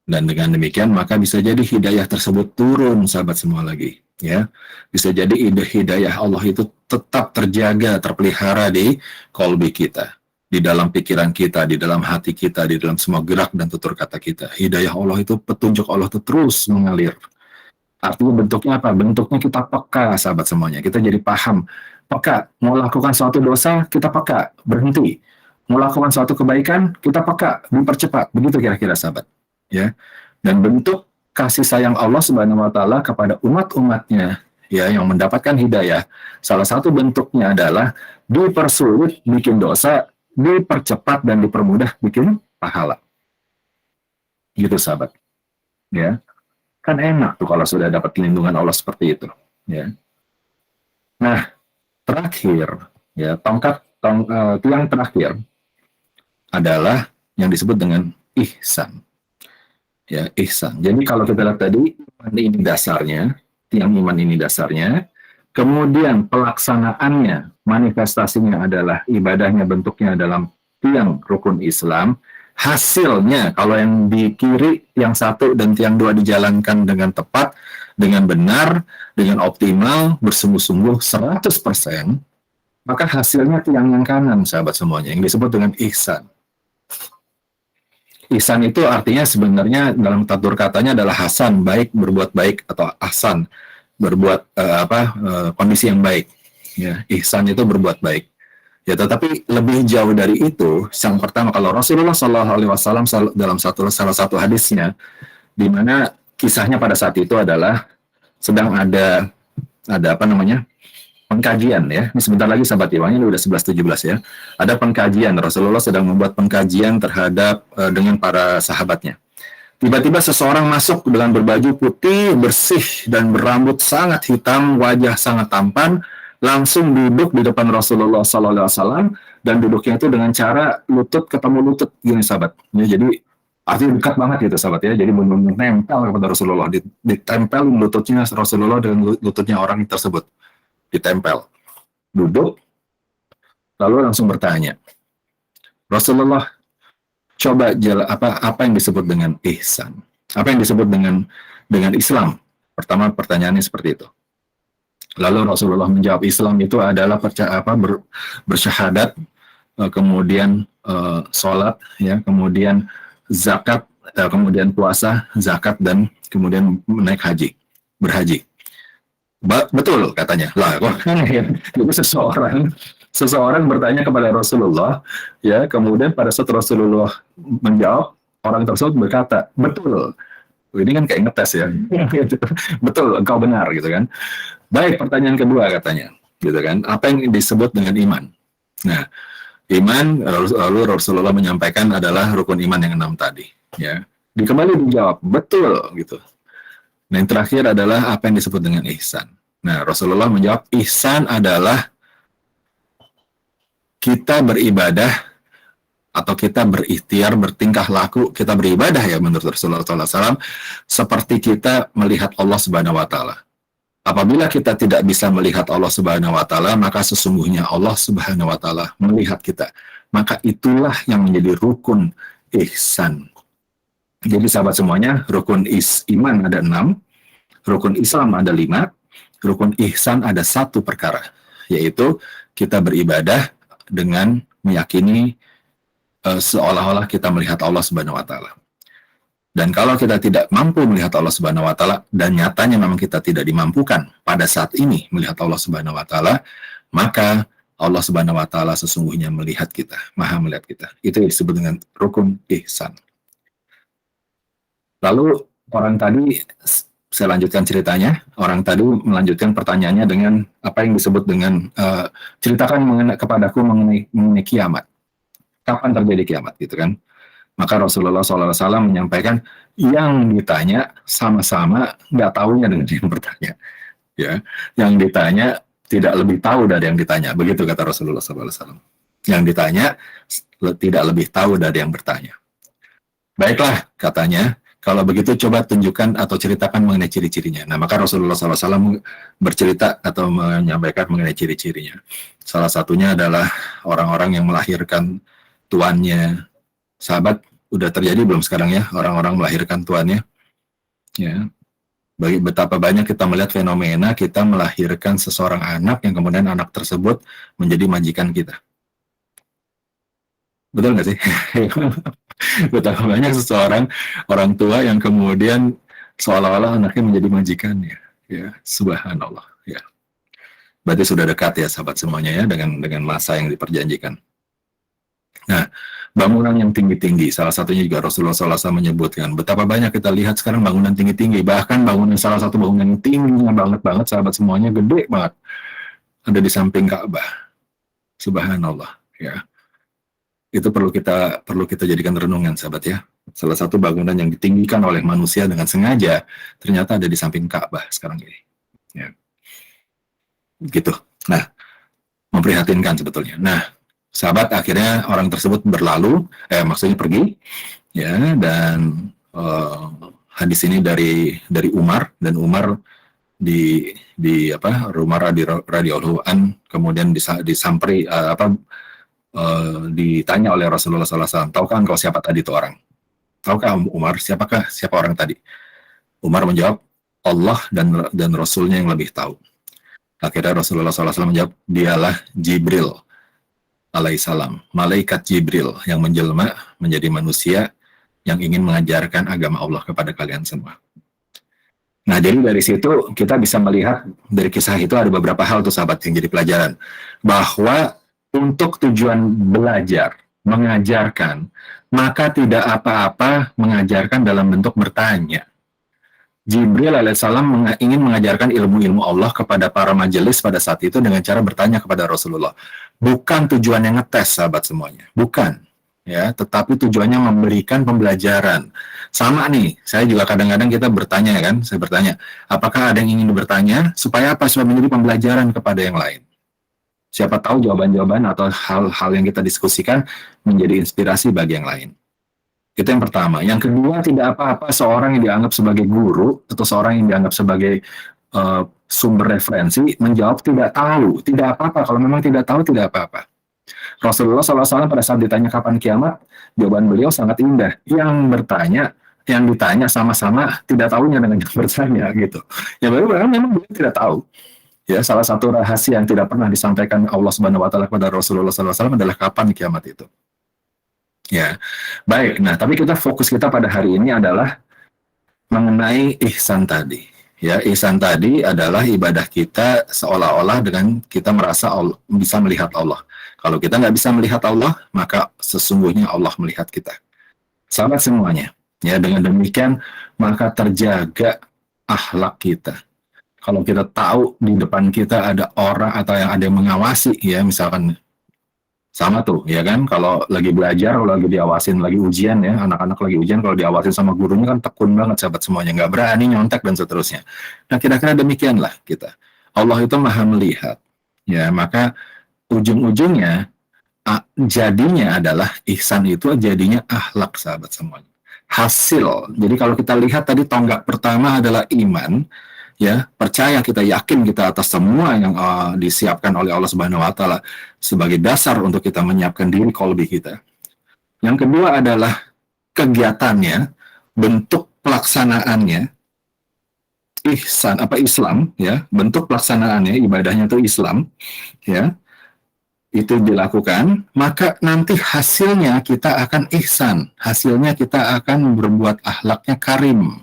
Dan dengan demikian maka bisa jadi hidayah tersebut turun sahabat semua lagi, ya. Bisa jadi hidayah Allah itu tetap terjaga, terpelihara di kolbi kita, di dalam pikiran kita, di dalam hati kita, di dalam semua gerak dan tutur kata kita. Hidayah Allah itu, petunjuk Allah itu terus mengalir. Artinya bentuknya apa? Bentuknya kita peka sahabat semuanya. Kita jadi paham. Peka. Mau lakukan suatu dosa, kita peka. Berhenti. Mau lakukan suatu kebaikan, kita peka. Mempercepat. Begitu kira-kira sahabat. Ya. Dan bentuk kasih sayang Allah Subhanahu Wa Taala kepada umat-umatnya, ya, yang mendapatkan hidayah, salah satu bentuknya adalah dipersulit bikin dosa, dipercepat dan dipermudah bikin pahala. Gitu sahabat. Ya. Kan enak tuh kalau sudah dapat lindungan Allah seperti itu, ya. Nah, terakhir, ya, tiang terakhir adalah yang disebut dengan ihsan, ya, ihsan. Jadi kalau kita lihat tadi, iman ini dasarnya, tiang iman ini dasarnya, kemudian pelaksanaannya, manifestasinya adalah ibadahnya, bentuknya dalam tiang rukun Islam, hasilnya kalau yang di kiri yang satu dan tiang dua dijalankan dengan tepat, dengan benar, dengan optimal, bersungguh-sungguh 100%, maka hasilnya tiang yang kanan, sahabat semuanya, yang disebut dengan ihsan. Ihsan itu artinya sebenarnya dalam tatur katanya adalah hasan, baik, berbuat baik, atau ahsan, berbuat kondisi yang baik. Ya, ihsan itu berbuat baik. Ya, tetapi lebih jauh dari itu, yang pertama, kalau Rasulullah SAW dalam salah satu hadisnya, di mana kisahnya pada saat itu adalah sedang ada pengkajian, ya. Ini sebentar lagi sahabat Iwan, ini udah 11:17 ya. Ada pengkajian, Rasulullah sedang membuat pengkajian terhadap dengan para sahabatnya. Tiba-tiba seseorang masuk dengan berbaju putih, bersih, dan berambut sangat hitam, wajah sangat tampan, langsung duduk di depan Rasulullah SAW, dan duduknya itu dengan cara lutut ketemu lutut, gini sahabat. Ya, jadi artinya dekat banget gitu sahabat ya. Jadi benar-benar nempel kepada Rasulullah, ditempel lututnya Rasulullah dengan lututnya orang tersebut, ditempel. Duduk, lalu langsung bertanya, Rasulullah, coba apa yang disebut dengan ihsan? Apa yang disebut dengan Islam? Pertama pertanyaannya seperti itu. Lalu Rasulullah menjawab, Islam itu adalah bersyahadat, kemudian sholat, ya, kemudian zakat, kemudian puasa, zakat, dan kemudian naik haji, berhaji. Betul katanya. Lah, kok itu seseorang bertanya kepada Rasulullah, ya, kemudian pada saat Rasulullah menjawab, orang tersebut berkata, betul. Ini kan kayak ngetes ya. Betul, engkau benar gitu kan. Baik, pertanyaan kedua katanya, gitu kan. Apa yang disebut dengan iman? Nah, iman, lalu Rasulullah menyampaikan adalah rukun iman yang 6 tadi, ya. Kembali dijawab, betul gitu. Nah, yang terakhir adalah apa yang disebut dengan ihsan. Nah, Rasulullah menjawab, ihsan adalah kita beribadah atau kita berikhtiar, bertingkah laku, kita beribadah ya menurut Rasulullah SAW, seperti kita melihat Allah Subhanahu Wa Taala. Apabila kita tidak bisa melihat Allah Subhanahu Wa Taala, maka sesungguhnya Allah Subhanahu Wa Taala melihat kita. Maka itulah yang menjadi rukun ihsan. Jadi sahabat semuanya, rukun iman ada 6, rukun Islam ada 5, rukun ihsan ada 1 perkara, yaitu kita beribadah dengan meyakini seolah-olah kita melihat Allah Subhanahu Wa Taala. Dan kalau kita tidak mampu melihat Allah Subhanahu Wa Taala, dan nyatanya memang kita tidak dimampukan pada saat ini melihat Allah Subhanahu Wa Taala, maka Allah Subhanahu Wa Taala sesungguhnya melihat kita, maha melihat kita. Itu yang disebut dengan rukun ihsan. Lalu orang tadi, saya lanjutkan ceritanya. Orang tadi melanjutkan pertanyaannya dengan apa yang disebut dengan ceritakan kepadaku mengenai kiamat. Kapan terjadi kiamat, gitu kan? Maka Rasulullah SAW menyampaikan, yang ditanya sama-sama nggak tahunya dengan yang bertanya. Ya, yang ditanya tidak lebih tahu dari yang ditanya. Begitu kata Rasulullah SAW. Yang ditanya tidak lebih tahu dari yang bertanya. Baiklah, katanya, kalau begitu coba tunjukkan atau ceritakan mengenai ciri-cirinya. Nah, maka Rasulullah SAW bercerita atau menyampaikan mengenai ciri-cirinya. Salah satunya adalah orang-orang yang melahirkan tuannya. Sahabat, udah terjadi belum sekarang ya orang-orang melahirkan tuannya? Ya. Betapa banyak kita melihat fenomena kita melahirkan seseorang anak yang kemudian anak tersebut menjadi majikan kita. Betul nggak sih? Betapa banyak seseorang orang tua yang kemudian seolah-olah anaknya menjadi majikannya. Ya, subhanallah. Ya. Berarti sudah dekat ya sahabat semuanya ya dengan masa yang diperjanjikan. Nah, bangunan yang tinggi-tinggi, salah satunya juga Rasulullah SAW menyebutkan, betapa banyak kita lihat sekarang bangunan tinggi-tinggi, bahkan salah satu bangunan yang tingginya banget sahabat semuanya, gede banget, ada di samping Ka'bah. Subhanallah, ya. Itu perlu kita jadikan renungan sahabat ya. Salah satu bangunan yang ditinggikan oleh manusia dengan sengaja, ternyata ada di samping Ka'bah sekarang ini. Ya. Gitu. Nah, memprihatinkan sebetulnya. Nah, sahabat, akhirnya orang tersebut berlalu, maksudnya pergi, ya, dan hadis ini dari Umar, dan Umar di apa rumah radhiyallahu an, kemudian disamperi ditanya oleh Rasulullah SAW, tahukah engkau siapa tadi itu orang? Tahukah Umar siapa orang tadi? Umar menjawab, Allah dan Rasulnya yang lebih tahu. Akhirnya Rasulullah SAW menjawab, dialah Jibril alaihissalam, malaikat Jibril yang menjelma menjadi manusia yang ingin mengajarkan agama Allah kepada kalian semua. Nah, jadi dari situ kita bisa melihat dari kisah itu ada beberapa hal tuh sahabat yang jadi pelajaran. Bahwa untuk tujuan belajar, mengajarkan, maka tidak apa-apa mengajarkan dalam bentuk bertanya. Jibril alaihissalam ingin mengajarkan ilmu-ilmu Allah kepada para majelis pada saat itu dengan cara bertanya kepada Rasulullah. Bukan tujuannya ngetes sahabat semuanya. Bukan. Ya, tetapi tujuannya memberikan pembelajaran. Sama nih, saya juga kadang-kadang kita bertanya kan, saya bertanya, apakah ada yang ingin bertanya supaya apa? Supaya menjadi pembelajaran kepada yang lain. Siapa tahu jawaban-jawaban atau hal-hal yang kita diskusikan menjadi inspirasi bagi yang lain. Itu yang pertama. Yang kedua, tidak apa-apa seorang yang dianggap sebagai guru atau seorang yang dianggap sebagai sumber referensi menjawab tidak tahu. Tidak apa-apa. Kalau memang tidak tahu, tidak apa-apa. Rasulullah SAW pada saat ditanya kapan kiamat, jawaban beliau sangat indah. Yang ditanya sama-sama tidak tahunya dengan yang bertanya gitu. Ya memang beliau tidak tahu. Ya, salah satu rahasia yang tidak pernah disampaikan Allah Subhanahu wa taala kepada Rasulullah SAW adalah kapan kiamat itu. Ya. Baik. Nah, tapi fokus kita pada hari ini adalah mengenai ihsan tadi. Ya, ihsan tadi adalah ibadah kita seolah-olah dengan kita merasa Allah, bisa melihat Allah. Kalau kita nggak bisa melihat Allah, maka sesungguhnya Allah melihat kita. Sahabat semuanya, ya dengan demikian maka terjaga akhlak kita. Kalau kita tahu di depan kita ada orang atau yang ada yang mengawasi, ya misalkan sama tuh, ya kan? Kalau lagi belajar, kalau lagi diawasin, lagi ujian ya, anak-anak lagi ujian, kalau diawasin sama gurunya kan tekun banget sahabat semuanya, nggak berani nyontek dan seterusnya. Nah kira-kira demikianlah kita. Allah itu maha melihat, ya maka ujung-ujungnya jadinya adalah ihsan itu jadinya akhlak sahabat semuanya. Hasil. Jadi kalau kita lihat tadi tonggak pertama adalah iman, ya percaya kita yakin kita atas semua yang disiapkan oleh Allah Subhanahu wa taala sebagai dasar untuk kita menyiapkan diri qalbi kita. Yang kedua adalah kegiatannya, bentuk pelaksanaannya, ihsan Islam ya, bentuk pelaksanaannya ibadahnya itu Islam ya. Itu dilakukan, maka nanti hasilnya kita akan ihsan, hasilnya kita akan berbuat akhlaknya karim,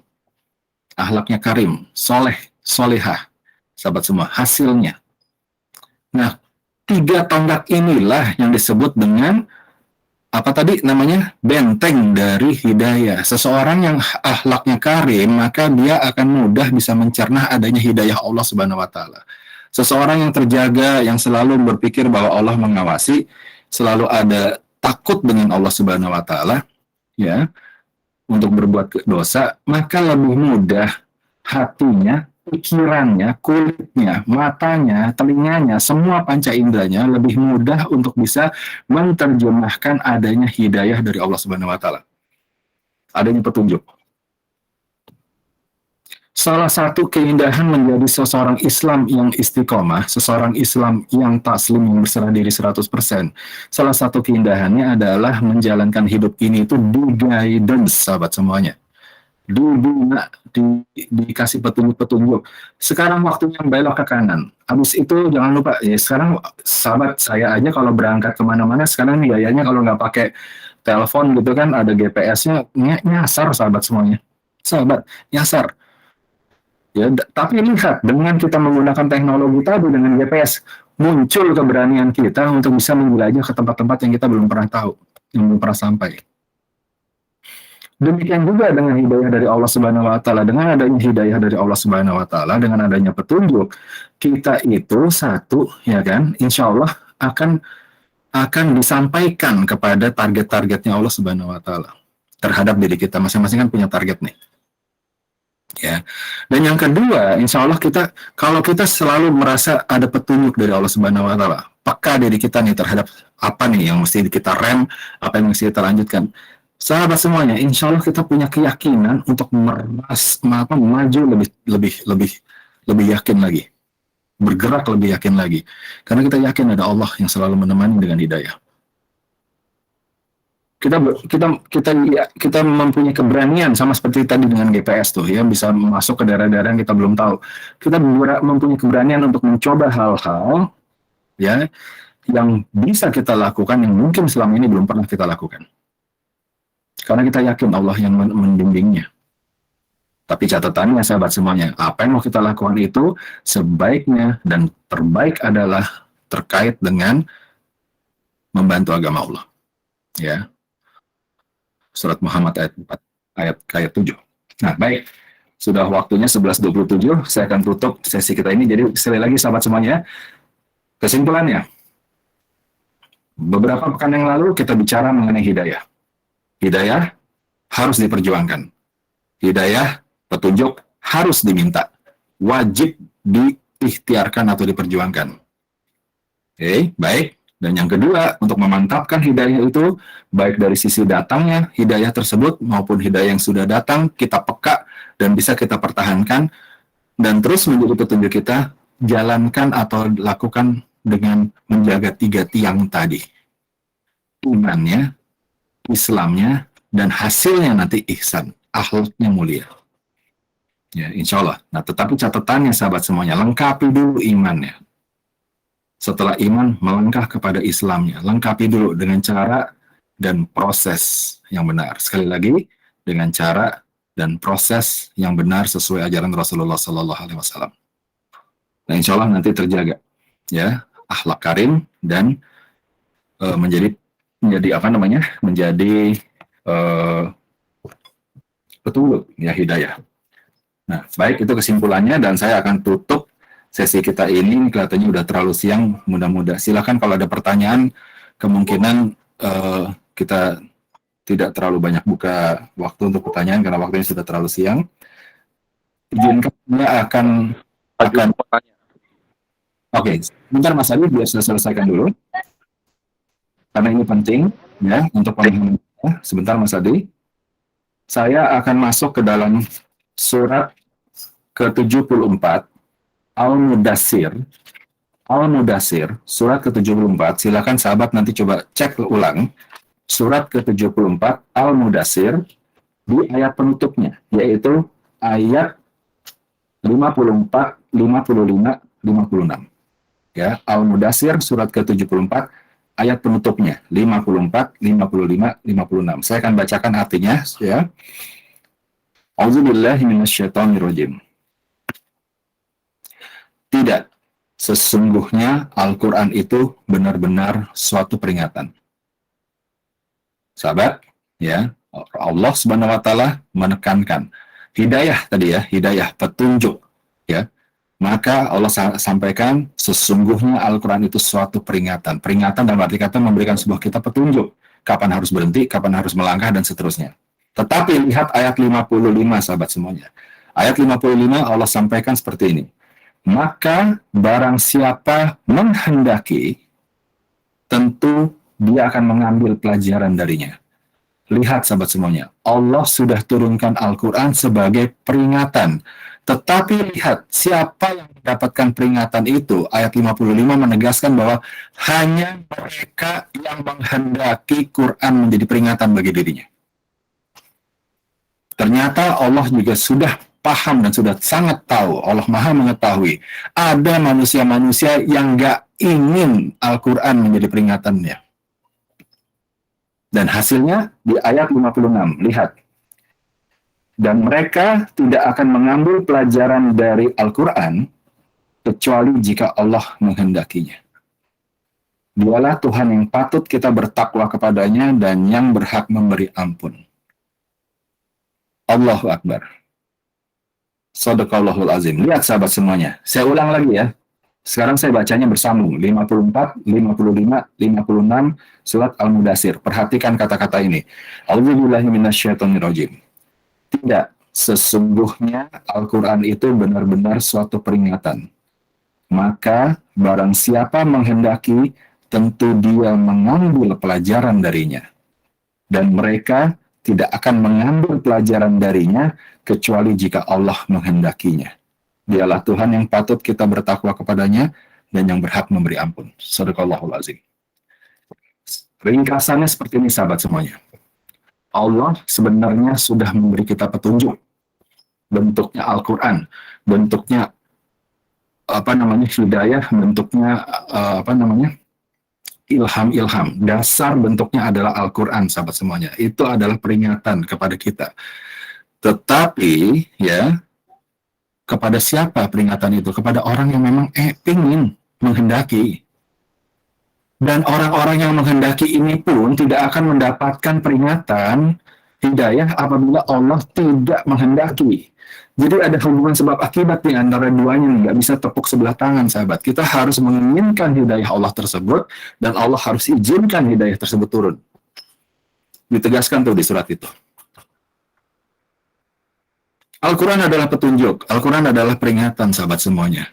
soleh, solehah, sahabat semua, hasilnya. Nah, 3 tonggak inilah yang disebut dengan apa tadi namanya benteng dari hidayah. Seseorang yang akhlaknya karim, maka dia akan mudah bisa mencerna adanya hidayah Allah Subhanahu wa taala. Seseorang yang terjaga, yang selalu berpikir bahwa Allah mengawasi, selalu ada takut dengan Allah Subhanahu wa taala, ya, untuk berbuat dosa, maka lebih mudah hatinya, pikirannya, kulitnya, matanya, telinganya, semua panca inderanya lebih mudah untuk bisa menerjemahkan adanya hidayah dari Allah Subhanahu wa taala. Adanya petunjuk. Salah satu keindahan menjadi seseorang Islam yang istiqomah, seseorang Islam yang taslim, yang berserah diri 100%. Salah satu keindahannya adalah menjalankan hidup ini itu di guidance, sahabat semuanya. Dibina, dikasih petunjuk-petunjuk. Sekarang waktunya belok ke kanan. Habis itu jangan lupa, ya sekarang sahabat saya aja kalau berangkat kemana-mana, sekarang gayanya kalau nggak pakai telepon gitu kan, ada GPS-nya, nyasar sahabat semuanya. Sahabat, nyasar. Ya, tapi lihat, dengan kita menggunakan teknologi tadi dengan GPS, muncul keberanian kita untuk bisa menjelajah ke tempat-tempat yang kita belum pernah tahu, yang belum pernah sampai. Demikian juga dengan hidayah dari Allah Subhanahu wa taala. Dengan adanya hidayah dari Allah Subhanahu wa taala, dengan adanya petunjuk, kita itu satu, ya kan, insya Allah akan disampaikan kepada target-targetnya Allah Subhanahu wa taala terhadap diri kita. Masing-masing kan punya target nih. Ya. Dan yang kedua, insya Allah kalau kita selalu merasa ada petunjuk dari Allah Subhanahu wa taala, peka diri kita nih terhadap apa nih yang mesti kita rem, apa yang mesti kita lanjutkan. Sahabat semuanya, insya Allah kita punya keyakinan untuk maju lebih lebih yakin lagi, bergerak lebih yakin lagi, karena kita yakin ada Allah yang selalu menemani dengan hidayah. Kita mempunyai keberanian sama seperti tadi dengan GPS tuh ya, bisa masuk ke daerah-daerah yang kita belum tahu. Kita mempunyai keberanian untuk mencoba hal-hal ya yang bisa kita lakukan yang mungkin selama ini belum pernah kita lakukan. Karena kita yakin Allah yang membimbingnya. Tapi catatannya sahabat semuanya, apa yang mau kita lakukan itu sebaiknya dan terbaik adalah terkait dengan membantu agama Allah. Ya. Surat Muhammad ayat 7. Nah, baik. Sudah waktunya 11.27, saya akan tutup sesi kita ini. Jadi sekali lagi sahabat semuanya, kesimpulannya, beberapa pekan yang lalu kita bicara mengenai hidayah. Hidayah harus diperjuangkan. Hidayah, petunjuk harus diminta. Wajib diikhtiarkan atau diperjuangkan. Oke, baik. Dan yang kedua, untuk memantapkan hidayah itu, baik dari sisi datangnya hidayah tersebut maupun hidayah yang sudah datang, kita peka dan bisa kita pertahankan. Dan terus menjadi petunjuk kita, jalankan atau lakukan dengan menjaga 3 tiang tadi. Imannya, Islamnya, dan hasilnya nanti ihsan, akhlaknya mulia. Ya, insya Allah. Nah, tetapi catatannya sahabat semuanya, lengkapi dulu imannya. Setelah iman, melangkah kepada Islamnya. Lengkapi dulu dengan cara dan proses yang benar. Sekali lagi, dengan cara dan proses yang benar sesuai ajaran Rasulullah SAW. Nah, insya Allah nanti terjaga, ya, akhlak karim dan menjadi petunjuk, ya, hidayah. Nah, baik, itu kesimpulannya dan saya akan tutup sesi kita ini. Kelihatannya udah terlalu siang, mudah-mudahan. Silakan kalau ada pertanyaan, kemungkinan kita tidak terlalu banyak buka waktu untuk pertanyaan karena waktunya sudah terlalu siang. Izinkan saya akan Oke, sebentar Mas Adi, biar saya selesaikan dulu. Karena ini penting ya untuk pemahaman. Sebentar Mas Adi. Saya akan masuk ke dalam surat ke-74 Al-Mudassir, surat ke-74, silakan sahabat nanti coba cek ulang, surat ke-74 Al-Mudassir, di ayat penutupnya, yaitu ayat 54, 55, 56. Ya, Al-Mudassir, surat ke-74, ayat penutupnya, 54, 55, 56. Saya akan bacakan artinya, ya. A'udzubillahi minasyaitonirrajim. Tidak, sesungguhnya Al-Quran itu benar-benar suatu peringatan. Sahabat, ya, Allah Subhanahu wa Ta'ala menekankan hidayah tadi ya, hidayah petunjuk, ya. Maka Allah sampaikan sesungguhnya Al-Quran itu suatu peringatan. Peringatan dalam arti kata memberikan sebuah kita petunjuk, kapan harus berhenti, kapan harus melangkah dan seterusnya. Tetapi lihat ayat 55 sahabat semuanya. Ayat 55 Allah sampaikan seperti ini. Maka barang siapa menghendaki, tentu dia akan mengambil pelajaran darinya. Lihat sahabat semuanya, Allah sudah turunkan Al-Quran sebagai peringatan. Tetapi lihat, siapa yang mendapatkan peringatan itu, ayat 55 menegaskan bahwa hanya mereka yang menghendaki Quran menjadi peringatan bagi dirinya. Ternyata Allah juga sudah paham dan sudah sangat tahu, Allah Maha mengetahui, ada manusia-manusia yang nggak ingin Al-Quran menjadi peringatannya. Dan hasilnya di ayat 56, lihat. Dan mereka tidak akan mengambil pelajaran dari Al-Quran, kecuali jika Allah menghendakinya. Dialah Tuhan yang patut kita bertakwa kepadanya dan yang berhak memberi ampun. Allahu Akbar. Shadaqallahul azim. Lihat sahabat semuanya. Saya ulang lagi ya. Sekarang saya bacanya bersambung. 54, 55, 56 surat Al-Mudassir. Perhatikan kata-kata ini. A'udzubillahi minasyaitonirrajim. Tidak, sesungguhnya Al-Quran itu benar-benar suatu peringatan. Maka barang siapa menghendaki, tentu dia mengambil pelajaran darinya. Dan mereka tidak akan mengambil pelajaran darinya kecuali jika Allah menghendakinya. Dialah Tuhan yang patut kita bertakwa kepadanya dan yang berhak memberi ampun. Shadaqallahul azim. Ringkasannya seperti ini sahabat semuanya. Allah sebenarnya sudah memberi kita petunjuk. Bentuknya Al-Quran, bentuknya hidayah, bentuknya ilham. Dasar bentuknya adalah Al-Quran, sahabat semuanya. Itu adalah peringatan kepada kita. Tetapi ya, kepada siapa peringatan itu? Kepada orang yang memang ingin menghendaki. Dan orang-orang yang menghendaki ini pun tidak akan mendapatkan peringatan hidayah apabila Allah tidak menghendaki. Jadi ada hubungan sebab akibat di antara duanya, nggak bisa tepuk sebelah tangan, sahabat. Kita harus menginginkan hidayah Allah tersebut, dan Allah harus izinkan hidayah tersebut turun. Ditegaskan tuh di surat itu. Al-Quran adalah petunjuk, Al-Quran adalah peringatan, sahabat semuanya.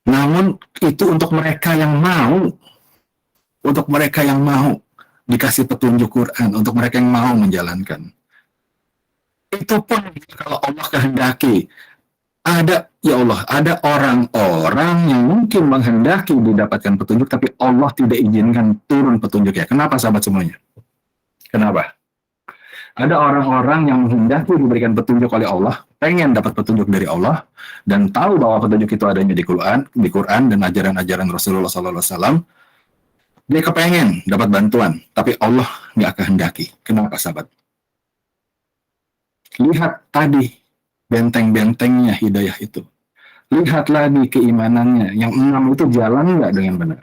Namun itu untuk mereka yang mau, dikasih petunjuk Quran, untuk mereka yang mau menjalankan. Itu pun kalau Allah kehendaki, ada orang-orang yang mungkin menghendaki didapatkan petunjuk, tapi Allah tidak izinkan turun petunjuknya. Kenapa, sahabat semuanya? Kenapa? Ada orang-orang yang menghendaki diberikan petunjuk oleh Allah, pengen dapat petunjuk dari Allah, dan tahu bahwa petunjuk itu adanya di Quran dan ajaran-ajaran Rasulullah SAW. Dia kepengen dapat bantuan, tapi Allah nggak kehendaki. Kenapa, sahabat? Lihat tadi benteng-bentengnya hidayah itu. Lihat lagi keimanannya. Yang 6 itu jalan nggak dengan benar?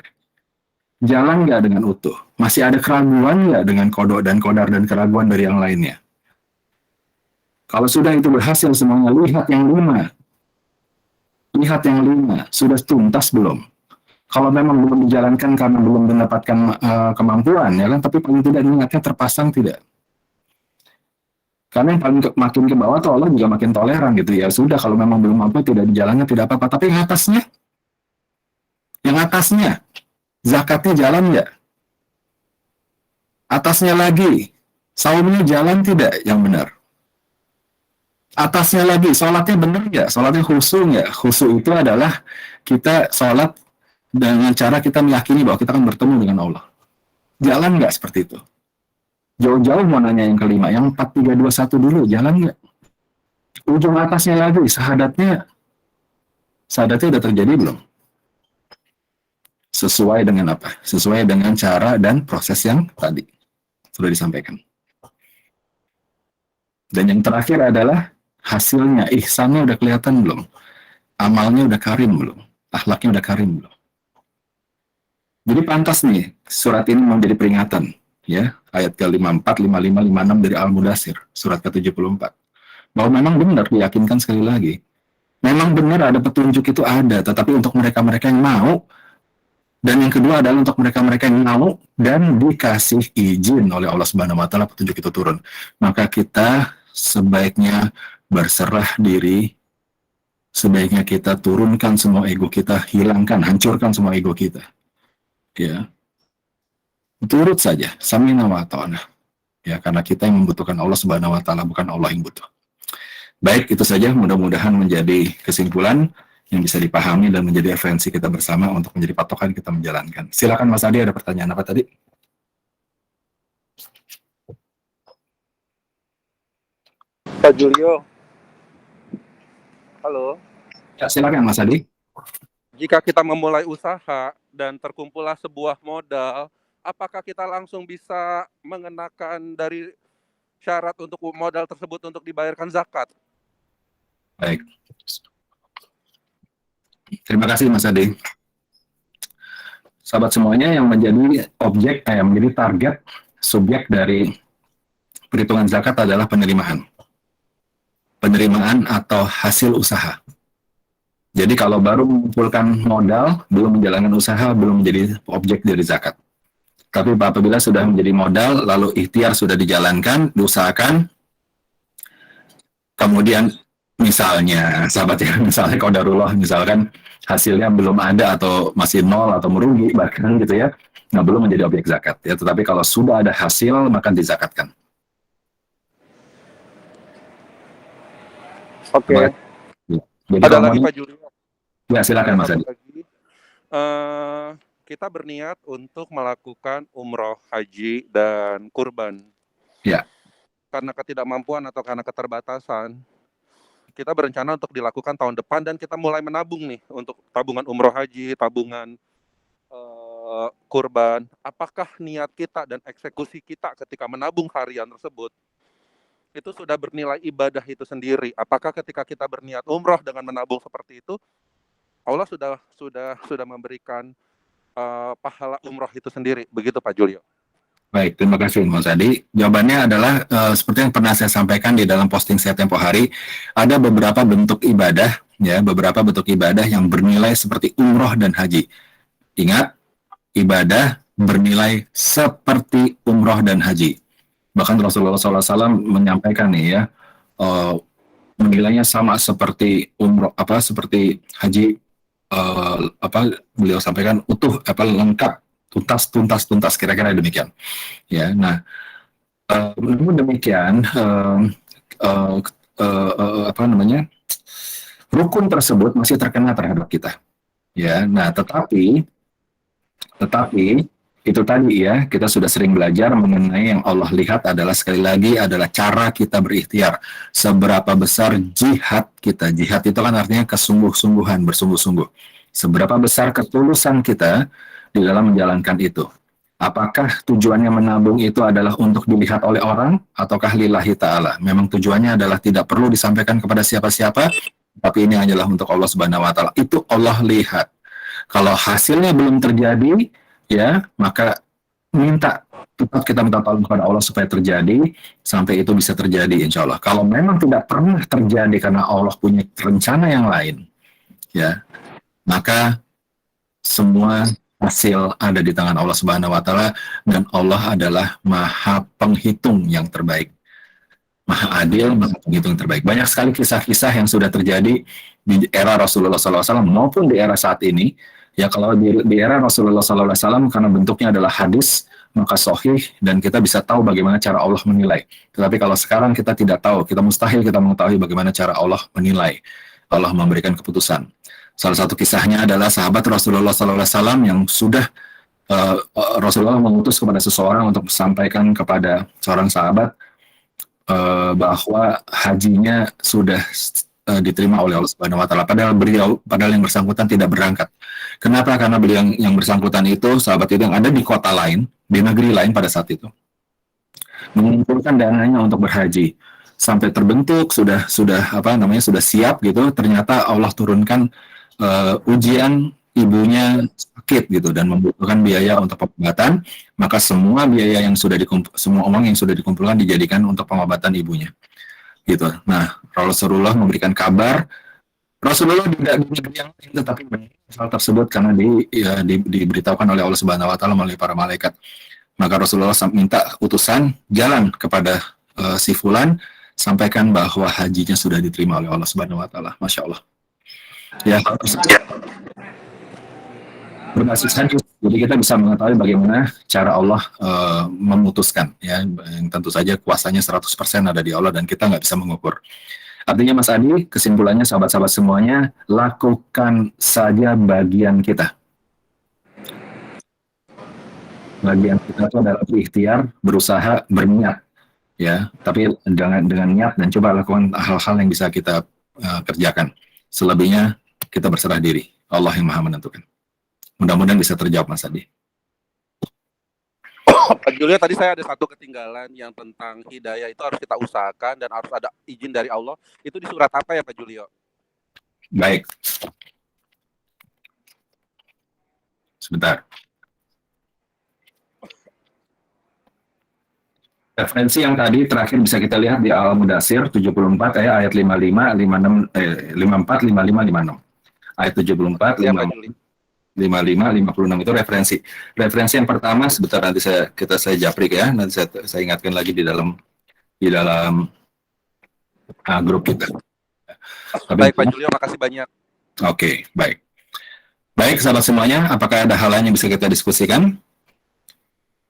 Jalan nggak dengan utuh? Masih ada keraguan nggak dengan kodok dan kodar dan keraguan dari yang lainnya? Kalau sudah itu berhasil semuanya, lihat yang 5. Lihat yang 5, sudah tuntas belum? Kalau memang belum dijalankan karena belum mendapatkan kemampuan, ya kan? Tapi paling tidak niatnya terpasang tidak. Karena yang paling makin ke bawah tuh Allah juga makin toleran gitu. Ya sudah, kalau memang belum mampu tidak dijalankan tidak apa-apa. Tapi yang atasnya, zakatnya jalan nggak? Atasnya lagi, saumnya jalan tidak yang benar? Atasnya lagi, sholatnya benar nggak? Sholatnya khusyuk nggak? Khusyuk itu adalah kita sholat dengan cara kita meyakini bahwa kita akan bertemu dengan Allah. Jalan nggak seperti itu? Jauh-jauh mau nanya yang kelima, yang 4, 3, 2, 1 dulu, jalan nggak? Ujung atasnya lagi, sahadatnya udah terjadi belum? Sesuai dengan apa? Sesuai dengan cara dan proses yang tadi sudah disampaikan. Dan yang terakhir adalah hasilnya, ihsannya udah kelihatan belum? Amalnya udah karim belum? Akhlaknya udah karim belum? Jadi pantas nih, surat ini menjadi peringatan. Ya, ayat ke-54, 55, 56 dari Al-Mudathir, surat ke-74. Bahwa memang benar, diyakinkan sekali lagi. Memang benar ada petunjuk itu ada, tetapi untuk mereka-mereka yang mau, dan yang kedua adalah untuk mereka-mereka yang mau dan dikasih izin oleh Allah Subhanahu wa taala petunjuk itu turun. Maka kita sebaiknya berserah diri, sebaiknya kita turunkan semua ego kita, hilangkan, hancurkan semua ego kita. Ya. Turut saja, samina wa ta'ana. Ya, karena kita yang membutuhkan Allah Subhanahu wa taala, bukan Allah yang butuh. Baik, itu saja, mudah-mudahan menjadi kesimpulan yang bisa dipahami dan menjadi referensi kita bersama untuk menjadi patokan kita menjalankan. Silakan Mas Adi, ada pertanyaan apa tadi? Pak Julio. Halo. Ya, silakan Mas Adi. Jika kita memulai usaha dan terkumpullah sebuah modal, apakah kita langsung bisa mengenakan dari syarat untuk modal tersebut untuk dibayarkan zakat? Baik. Terima kasih Mas Adi. Sahabat semuanya, yang menjadi objek, menjadi target, subjek dari perhitungan zakat adalah penerimaan. Penerimaan atau hasil usaha. Jadi kalau baru mengumpulkan modal, belum menjalankan usaha, belum menjadi objek dari zakat. Tapi apabila sudah menjadi modal, lalu ikhtiar sudah dijalankan, diusahakan, kemudian misalnya, sahabat ya, misalnya qadarullah, misalkan hasilnya belum ada atau masih nol atau merugi bahkan gitu ya, nah belum menjadi objek zakat ya. Tetapi kalau sudah ada hasil, maka dizakatkan. Oke. Jadi Ada kalau lagi mau, Pak Julio. ya silakan Ada Mas satu Adi. lagi. Kita berniat untuk melakukan umroh, haji, dan kurban. Ya. Karena ketidakmampuan atau karena keterbatasan, kita berencana untuk dilakukan tahun depan dan kita mulai menabung nih untuk tabungan umroh haji, tabungan kurban. Apakah niat kita dan eksekusi kita ketika menabung harian tersebut itu sudah bernilai ibadah itu sendiri? Apakah ketika kita berniat umroh dengan menabung seperti itu, Allah sudah memberikan pahala umroh itu sendiri? Begitu Pak Julio. Baik, terima kasih Mas Adi. Jawabannya adalah seperti yang pernah saya sampaikan di dalam posting saya tempo hari, ada beberapa bentuk ibadah, ya, beberapa bentuk ibadah yang bernilai seperti umroh dan haji. Ingat, ibadah bernilai seperti umroh dan haji. Bahkan Rasulullah SAW menyampaikan nih ya, menilainya sama seperti umroh, seperti haji, beliau sampaikan utuh, lengkap, tuntas, kira-kira demikian. Ya, nah, namun demikian, rukun tersebut masih terkena terhadap kita. Ya, nah, tetapi itu tadi ya, kita sudah sering belajar mengenai yang Allah lihat adalah sekali lagi adalah cara kita berikhtiar. Seberapa besar jihad kita. Jihad itu kan artinya kesungguh-sungguhan, bersungguh-sungguh. Seberapa besar ketulusan kita di dalam menjalankan itu. Apakah tujuannya menabung itu adalah untuk dilihat oleh orang ataukah lillahi ta'ala? Memang tujuannya adalah tidak perlu disampaikan kepada siapa-siapa, tapi ini hanyalah untuk Allah Subhanahu wa taala. Itu Allah lihat. Kalau hasilnya belum terjadi, ya, maka tetap kita minta tolong kepada Allah supaya terjadi, sampai itu bisa terjadi insya Allah. Kalau memang tidak pernah terjadi karena Allah punya rencana yang lain, ya, maka semua hasil ada di tangan Allah Subhanahu wa taala, dan Allah adalah Maha Penghitung yang terbaik. Maha adil, Maha Penghitung yang terbaik. Banyak sekali kisah-kisah yang sudah terjadi di era Rasulullah SAW maupun di era saat ini. Ya, kalau di era Rasulullah SAW karena bentuknya adalah hadis, maka sahih dan kita bisa tahu bagaimana cara Allah menilai. Tetapi kalau sekarang kita tidak tahu, kita mustahil kita mengetahui bagaimana cara Allah menilai. Allah memberikan keputusan. Salah satu kisahnya adalah sahabat Rasulullah SAW yang sudah Rasulullah mengutus kepada seseorang untuk sampaikan kepada seorang sahabat bahwa hajinya sudah diterima oleh Allah Subhanahu wa taala. Padahal yang bersangkutan tidak berangkat. Kenapa? Karena beliau yang bersangkutan itu, sahabat itu yang ada di kota lain, di negeri lain pada saat itu, mengumpulkan dananya untuk berhaji. Sampai terbentuk sudah siap gitu, ternyata Allah turunkan ujian, ibunya sakit gitu dan membutuhkan biaya untuk pengobatan, maka semua biaya yang sudah semua uang yang sudah dikumpulkan dijadikan untuk pengobatan ibunya. Gitu. Nah, Rasulullah memberikan kabar, Rasulullah tidak di negeri yang lain, tetapi hal tersebut karena diberitahukan oleh Allah Subhanahu wa taala melalui para malaikat. Maka Rasulullah minta utusan jalan kepada si fulan, sampaikan bahwa hajinya sudah diterima oleh Allah Subhanahu wa taala. Masya Allah. Ya, berbasis hadis, jadi kita bisa mengetahui bagaimana cara Allah memutuskan, ya, yang tentu saja kuasanya 100% ada di Allah dan kita nggak bisa mengukur. Artinya Mas Adi, kesimpulannya sahabat-sahabat semuanya, lakukan saja bagian kita. Bagian kita itu adalah berikhtiar, berusaha, berniat, ya, tapi dengan niat dan coba lakukan hal-hal yang bisa kita kerjakan. Selebihnya kita berserah diri. Allah yang Maha menentukan. Mudah-mudahan bisa terjawab Mas Adi. Pak Julio, tadi saya ada satu ketinggalan yang tentang hidayah itu harus kita usahakan dan harus ada izin dari Allah. Itu di surat apa ya Pak Julio? Baik. Sebentar. Referensi yang tadi terakhir bisa kita lihat di Al-Mudathir 74 ayat 55, 56, 54, 55, 56. Ayat 74, 55, 56 itu referensi. Referensi yang pertama sebentar nanti saya japrik ya, nanti saya ingatkan lagi di dalam grup kita. Baik Pak Julio, makasih banyak. Oke, baik. Baik sahabat semuanya, apakah ada hal lain yang bisa kita diskusikan?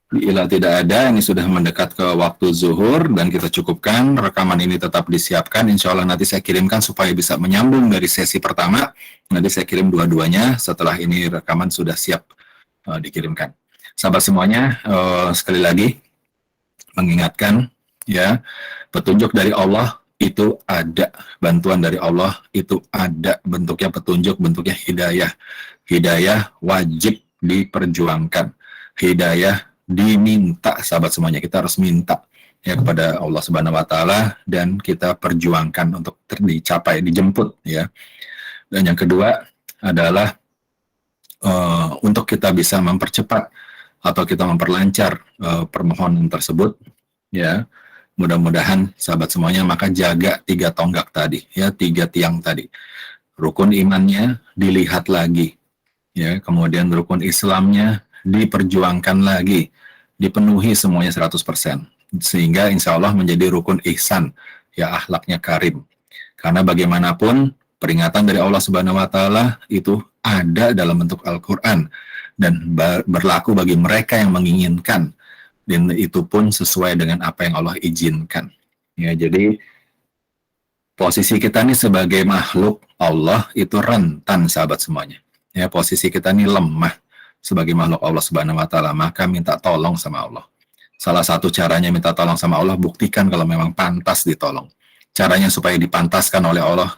Bila tidak ada, ini sudah mendekat ke waktu zuhur dan kita cukupkan. Rekaman ini tetap disiapkan. Insya Allah nanti saya kirimkan supaya bisa menyambung dari sesi pertama. Nanti saya kirim dua-duanya setelah ini rekaman sudah siap dikirimkan. Sahabat semuanya, sekali lagi mengingatkan ya, petunjuk dari Allah itu ada, bantuan dari Allah itu ada, bentuknya petunjuk, bentuknya hidayah. Hidayah wajib diperjuangkan. Hidayah diminta, sahabat semuanya. Kita harus minta ya kepada Allah Subhanahu wa taala dan kita perjuangkan untuk dicapai, dijemput ya. Dan yang kedua adalah untuk kita bisa mempercepat atau kita memperlancar permohonan tersebut ya. Mudah-mudahan sahabat semuanya maka jaga 3 tonggak tadi ya, 3 tiang tadi. Rukun imannya dilihat lagi ya, kemudian rukun Islamnya diperjuangkan lagi, dipenuhi semuanya 100%, sehingga insya Allah menjadi rukun ihsan ya, akhlaknya karim. Karena bagaimanapun peringatan dari Allah Subhanahu wa taala itu ada dalam bentuk Al-Qur'an dan berlaku bagi mereka yang menginginkan, dan itu pun sesuai dengan apa yang Allah izinkan. Ya, jadi posisi kita nih sebagai makhluk Allah itu rentan, sahabat semuanya. Ya, posisi kita nih lemah sebagai makhluk Allah Subhanahu wa taala, maka minta tolong sama Allah. Salah satu caranya minta tolong sama Allah, buktikan kalau memang pantas ditolong. Caranya supaya dipantaskan oleh Allah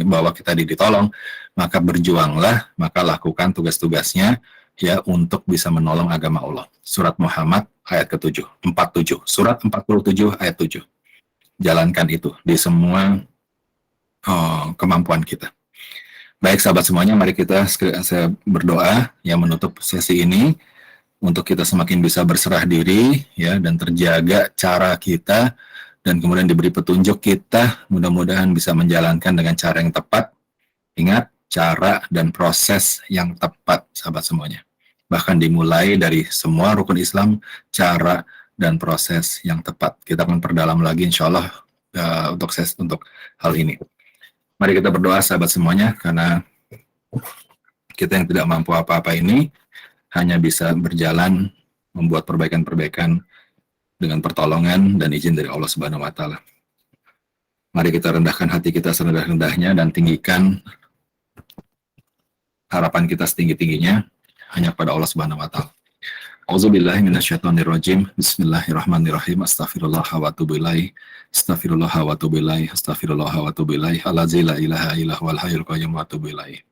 bahwa kita ditolong, maka berjuanglah, maka lakukan tugas-tugasnya ya untuk bisa menolong agama Allah. Surat Muhammad ayat ke-7, 47. Surat 47 ayat 7. Jalankan itu di semua kemampuan kita. Baik sahabat semuanya, mari saya berdoa yang menutup sesi ini untuk kita semakin bisa berserah diri ya, dan terjaga cara kita, dan kemudian diberi petunjuk kita, mudah-mudahan bisa menjalankan dengan cara yang tepat. Ingat, cara dan proses yang tepat sahabat semuanya. Bahkan dimulai dari semua rukun Islam, cara dan proses yang tepat. Kita akan perdalam lagi insya Allah untuk hal ini. Mari kita berdoa sahabat semuanya, karena kita yang tidak mampu apa-apa ini hanya bisa berjalan membuat perbaikan-perbaikan dengan pertolongan dan izin dari Allah Subhanahu wa taala. Mari kita rendahkan hati kita serendah-rendahnya dan tinggikan harapan kita setinggi-tingginya hanya kepada Allah Subhanahu wa taala. Auzubillahi minasyaitonirrajim. Bismillahirrahmanirrahim. Astaghfirullah wa atubu ilaih. Astaghfirullah wa atubu ilaih. Astaghfirullah wa atubu ilaih. Allazi la ilaha illa huwal hayyul qayyum wa atubu ilaih.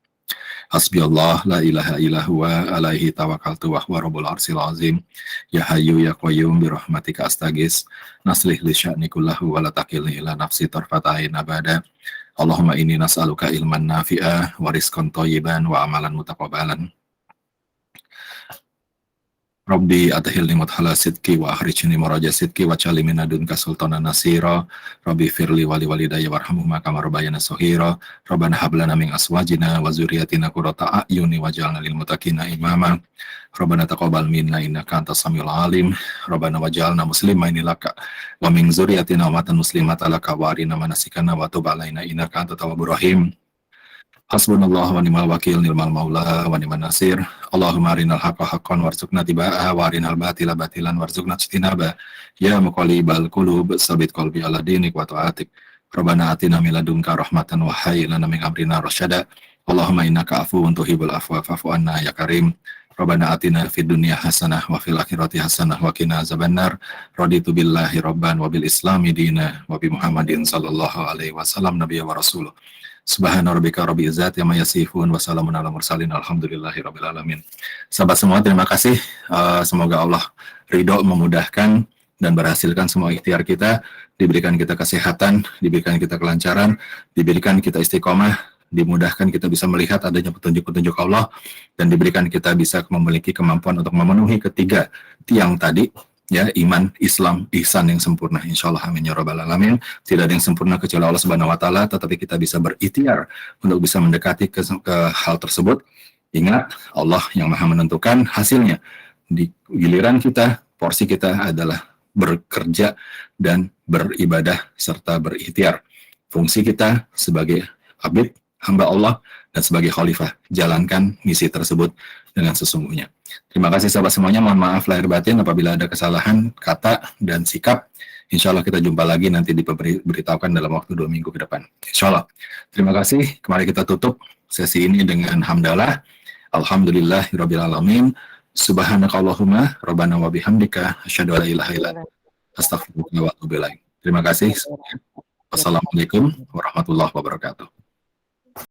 Hasbiyallah la ilaha illa huwa alaihi tawakkaltu wa huwa rabbul arsyil azim. Ya hayyu ya qayyum bi rahmatika astaghis. Naslih li sya'ni kullahu wa la takilni ila nafsi tarfata ain abada. Allahumma inni nas'aluka ilman nafi'a wa rizqan thayyiban wa amalan mutaqabbalan. Rabbi atahilni mudhala sidki wa akhrijni maraja sidki wa ja'alni min ladunka sultanan nasira. Rabbi firli wali walidayya warhamhuma kama rabbayana shaghira. Rabbana hab lana min azwajina wa dzurriyyatina qurrata a'yuni waj'alna lil muttaqina imama. Rabbana taqabbal minna innaka antas samiul alim. Rabbana waj'alna muslimaini laka wa min dzurriyyatina ummatan muslimatan laka wa arina manasikana wa tub alaina innaka antat tawwabur rahim. Hasbunallah wa ni'mal wakil, ni'mal maula wa ni'man nasir. Allahumma arinal haqqa haqqan warzuqna tibaa'a wa arinal batila batilan warzuqna ijtinaba. Ya muqallibal qulub tsabbit qalbi ala dinik wa ta'atik. Rabbana atina min ladunka rahmatan wa hayyi lana min amrina rasyada. Allahumma innaka afuwun tuhibbul afwa fa'fu anna ya karim. Rabbana atina fid dunya hasanah wa fil akhirati hasanah wa qina azabannar. Raditu billahi rabban wa bil islami dina wa bi Muhammadin sallallahu alaihi wasallam nabiyya wa rasuluh. Subhana rabbika rabbil izzati amma yasifun wa salamun alal mursalin alhamdulillahi rabbil alamin. Sahabat semua, terima kasih. Semoga Allah ridho, memudahkan dan berhasilkan semua ikhtiar kita, diberikan kita kesehatan, diberikan kita kelancaran, diberikan kita istiqomah, dimudahkan kita bisa melihat adanya petunjuk-petunjuk Allah, dan diberikan kita bisa memiliki kemampuan untuk memenuhi ketiga tiang tadi, ya, iman, Islam, ihsan yang sempurna. Insyaallah amin ya rabbal alamin. Tidak ada yang sempurna kecuali Allah Subhanahu wa taala, tetapi kita bisa berikhtiar untuk bisa mendekati ke hal tersebut. Ingat, Allah yang Maha menentukan hasilnya. Di giliran kita, porsi kita adalah bekerja dan beribadah serta berikhtiar. Fungsi kita sebagai abid, hamba Allah, dan sebagai khalifah, jalankan misi tersebut dengan sesungguhnya. Terima kasih sahabat semuanya, mohon maaf lahir batin apabila ada kesalahan kata dan sikap. Insya Allah kita jumpa lagi nanti diberitahukan dalam waktu 2 minggu ke depan. Insya Allah. Terima kasih. Kemari kita tutup sesi ini dengan hamdalah. Alhamdulillahirabbil alamin. Subhanakallahumma rabbana wa bihamdika asyhadu an la ilaha illa anta astaghfiruka wa atubu ilaik. Terima kasih. Wassalamualaikum warahmatullahi wabarakatuh.